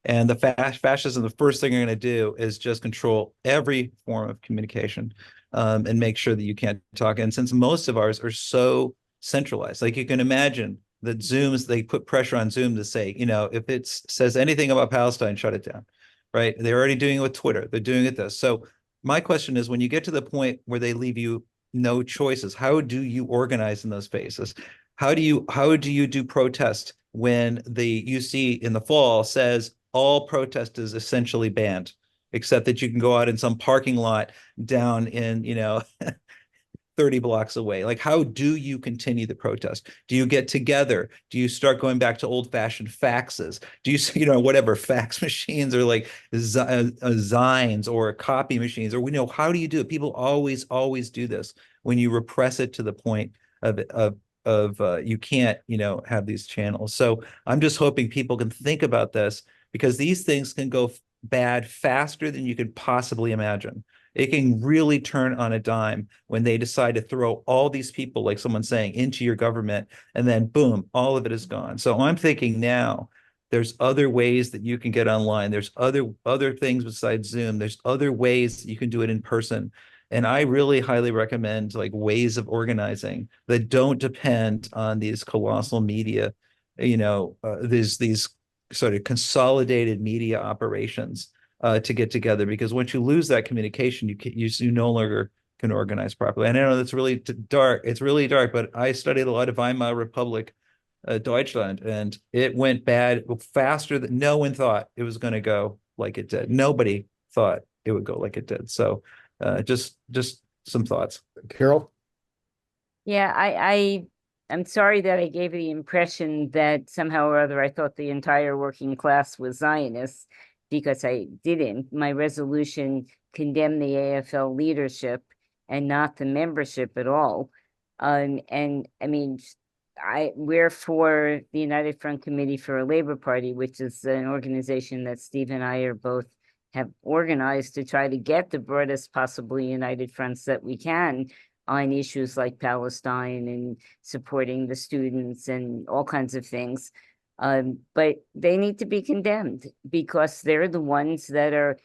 And the fascism, the first thing they're going to do is just control every form of communication and make sure that you can't talk. And since most of ours are so centralized, like you can imagine that Zooms, they put pressure on Zoom to say, if it says anything about Palestine, shut it down, right? They're already doing it with Twitter. They're doing it this. So my question is, when you get to the point where they leave you no choices, how do you organize in those spaces? How do you do protest when the UC in the fall says all protest is essentially banned, except that you can go out in some parking lot down in 30 blocks away? Like, how do you continue the protest? Do you get together? Do you start going back to old-fashioned faxes? Do you, whatever, fax machines or like Zines or copy machines, or how do you do it? People always do this when you repress it to the point of you can't, have these channels. So I'm just hoping people can think about this, because these things can go bad faster than you could possibly imagine. It can really turn on a dime when they decide to throw all these people, like someone's saying, into your government, and then boom, all of it is gone. So I'm thinking now there's other ways that you can get online. There's other things besides Zoom. There's other ways that you can do it in person. And I really highly recommend like ways of organizing that don't depend on these colossal media, these sort of consolidated media operations to get together, because once you lose that communication, you no longer can organize properly. And I know that's really dark. It's really dark, but I studied a lot of Weimar Republic, Deutschland, and it went bad faster than no one thought it was going to go like it did. Nobody thought it would go like it did. So just some thoughts. Carol? Yeah, I'm sorry that I gave the impression that somehow or other I thought the entire working class was Zionist, because I didn't. My resolution condemned the AFL leadership and not the membership at all. And I mean, we're for the United Front Committee for a Labor Party, which is an organization that Steve and I are both have organized to try to get the broadest possibly united fronts that we can on issues like Palestine and supporting the students and all kinds of things. But they need to be condemned, because they're the ones that are,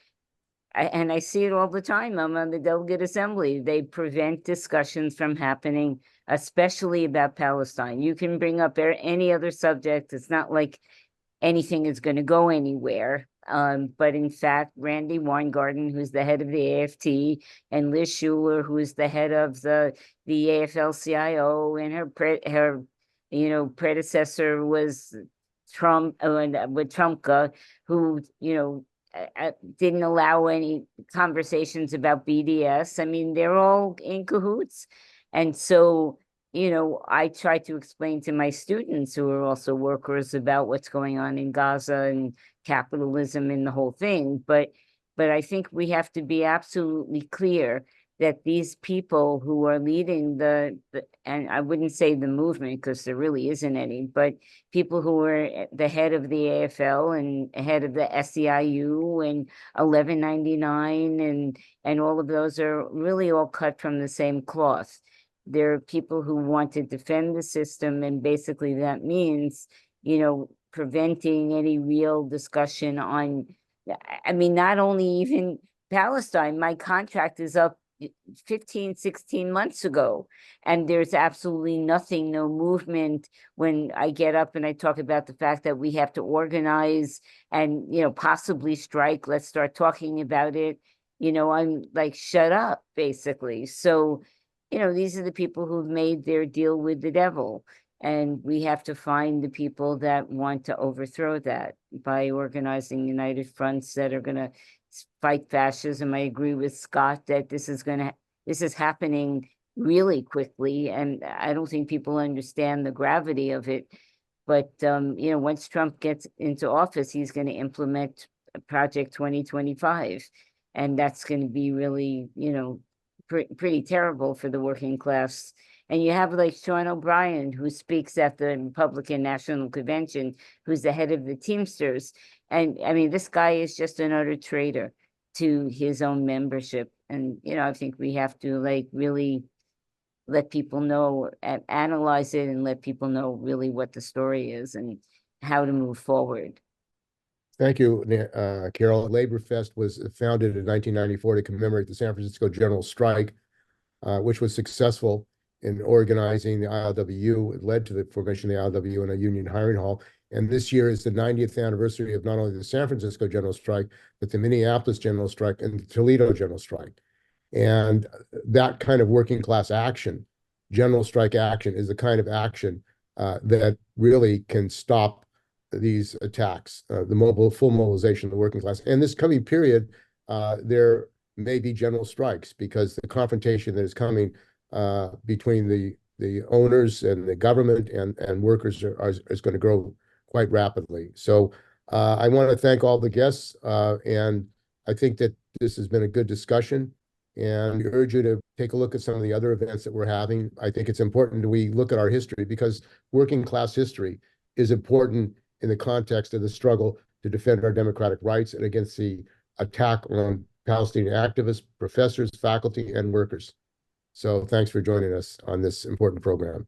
and I see it all the time. I'm on the Delegate Assembly. They prevent discussions from happening, especially about Palestine. You can bring up any other subject. It's not like anything is going to go anywhere. But in fact, Randy Weingarten, who's the head of the AFT, and Liz Schuler, who is the head of the AFL-CIO, and her predecessor was Trump, with Trumka, who didn't allow any conversations about BDS. I mean, they're all in cahoots, and so I try to explain to my students, who are also workers, about what's going on in Gaza and capitalism and the whole thing. But I think we have to be absolutely clear that these people who are leading and I wouldn't say the movement, because there really isn't any, but people who are the head of the AFL and head of the SEIU and 1199 and all of those are really all cut from the same cloth. There are people who want to defend the system, and basically that means, preventing any real discussion on I mean, not only even Palestine, my contract is up 15, 16 months ago, and there's absolutely nothing, no movement. When I get up and I talk about the fact that we have to organize and, possibly strike, let's start talking about it. I'm like, shut up, basically. So, these are the people who've made their deal with the devil. And we have to find the people that want to overthrow that by organizing united fronts that are going to fight fascism. I agree with Scott that this is happening really quickly, and I don't think people understand the gravity of it. But once Trump gets into office, he's going to implement Project 2025, and that's going to be really, pretty terrible for the working class. And you have like Sean O'Brien, who speaks at the Republican National Convention, who's the head of the Teamsters. And I mean, this guy is just an utter traitor to his own membership. And, I think we have to like really let people know and analyze it and let people know really what the story is and how to move forward. Thank you, Carol. Labor Fest was founded in 1994 to commemorate the San Francisco General Strike, which was successful in organizing the ILWU. It led to the formation of the ILWU in a union hiring hall. And this year is the 90th anniversary of not only the San Francisco General Strike, but the Minneapolis General Strike and the Toledo General Strike. And that kind of working class action, general strike action, is the kind of action that really can stop these attacks, the full mobilization of the working class. And this coming period, there may be general strikes because the confrontation that is coming between the owners and the government and workers is going to grow quite rapidly. So I want to thank all the guests, and I think that this has been a good discussion, and we urge you to take a look at some of the other events that we're having. I think it's important that we look at our history, because working class history is important in the context of the struggle to defend our democratic rights and against the attack on Palestinian activists, professors, faculty, and workers. So thanks for joining us on this important program.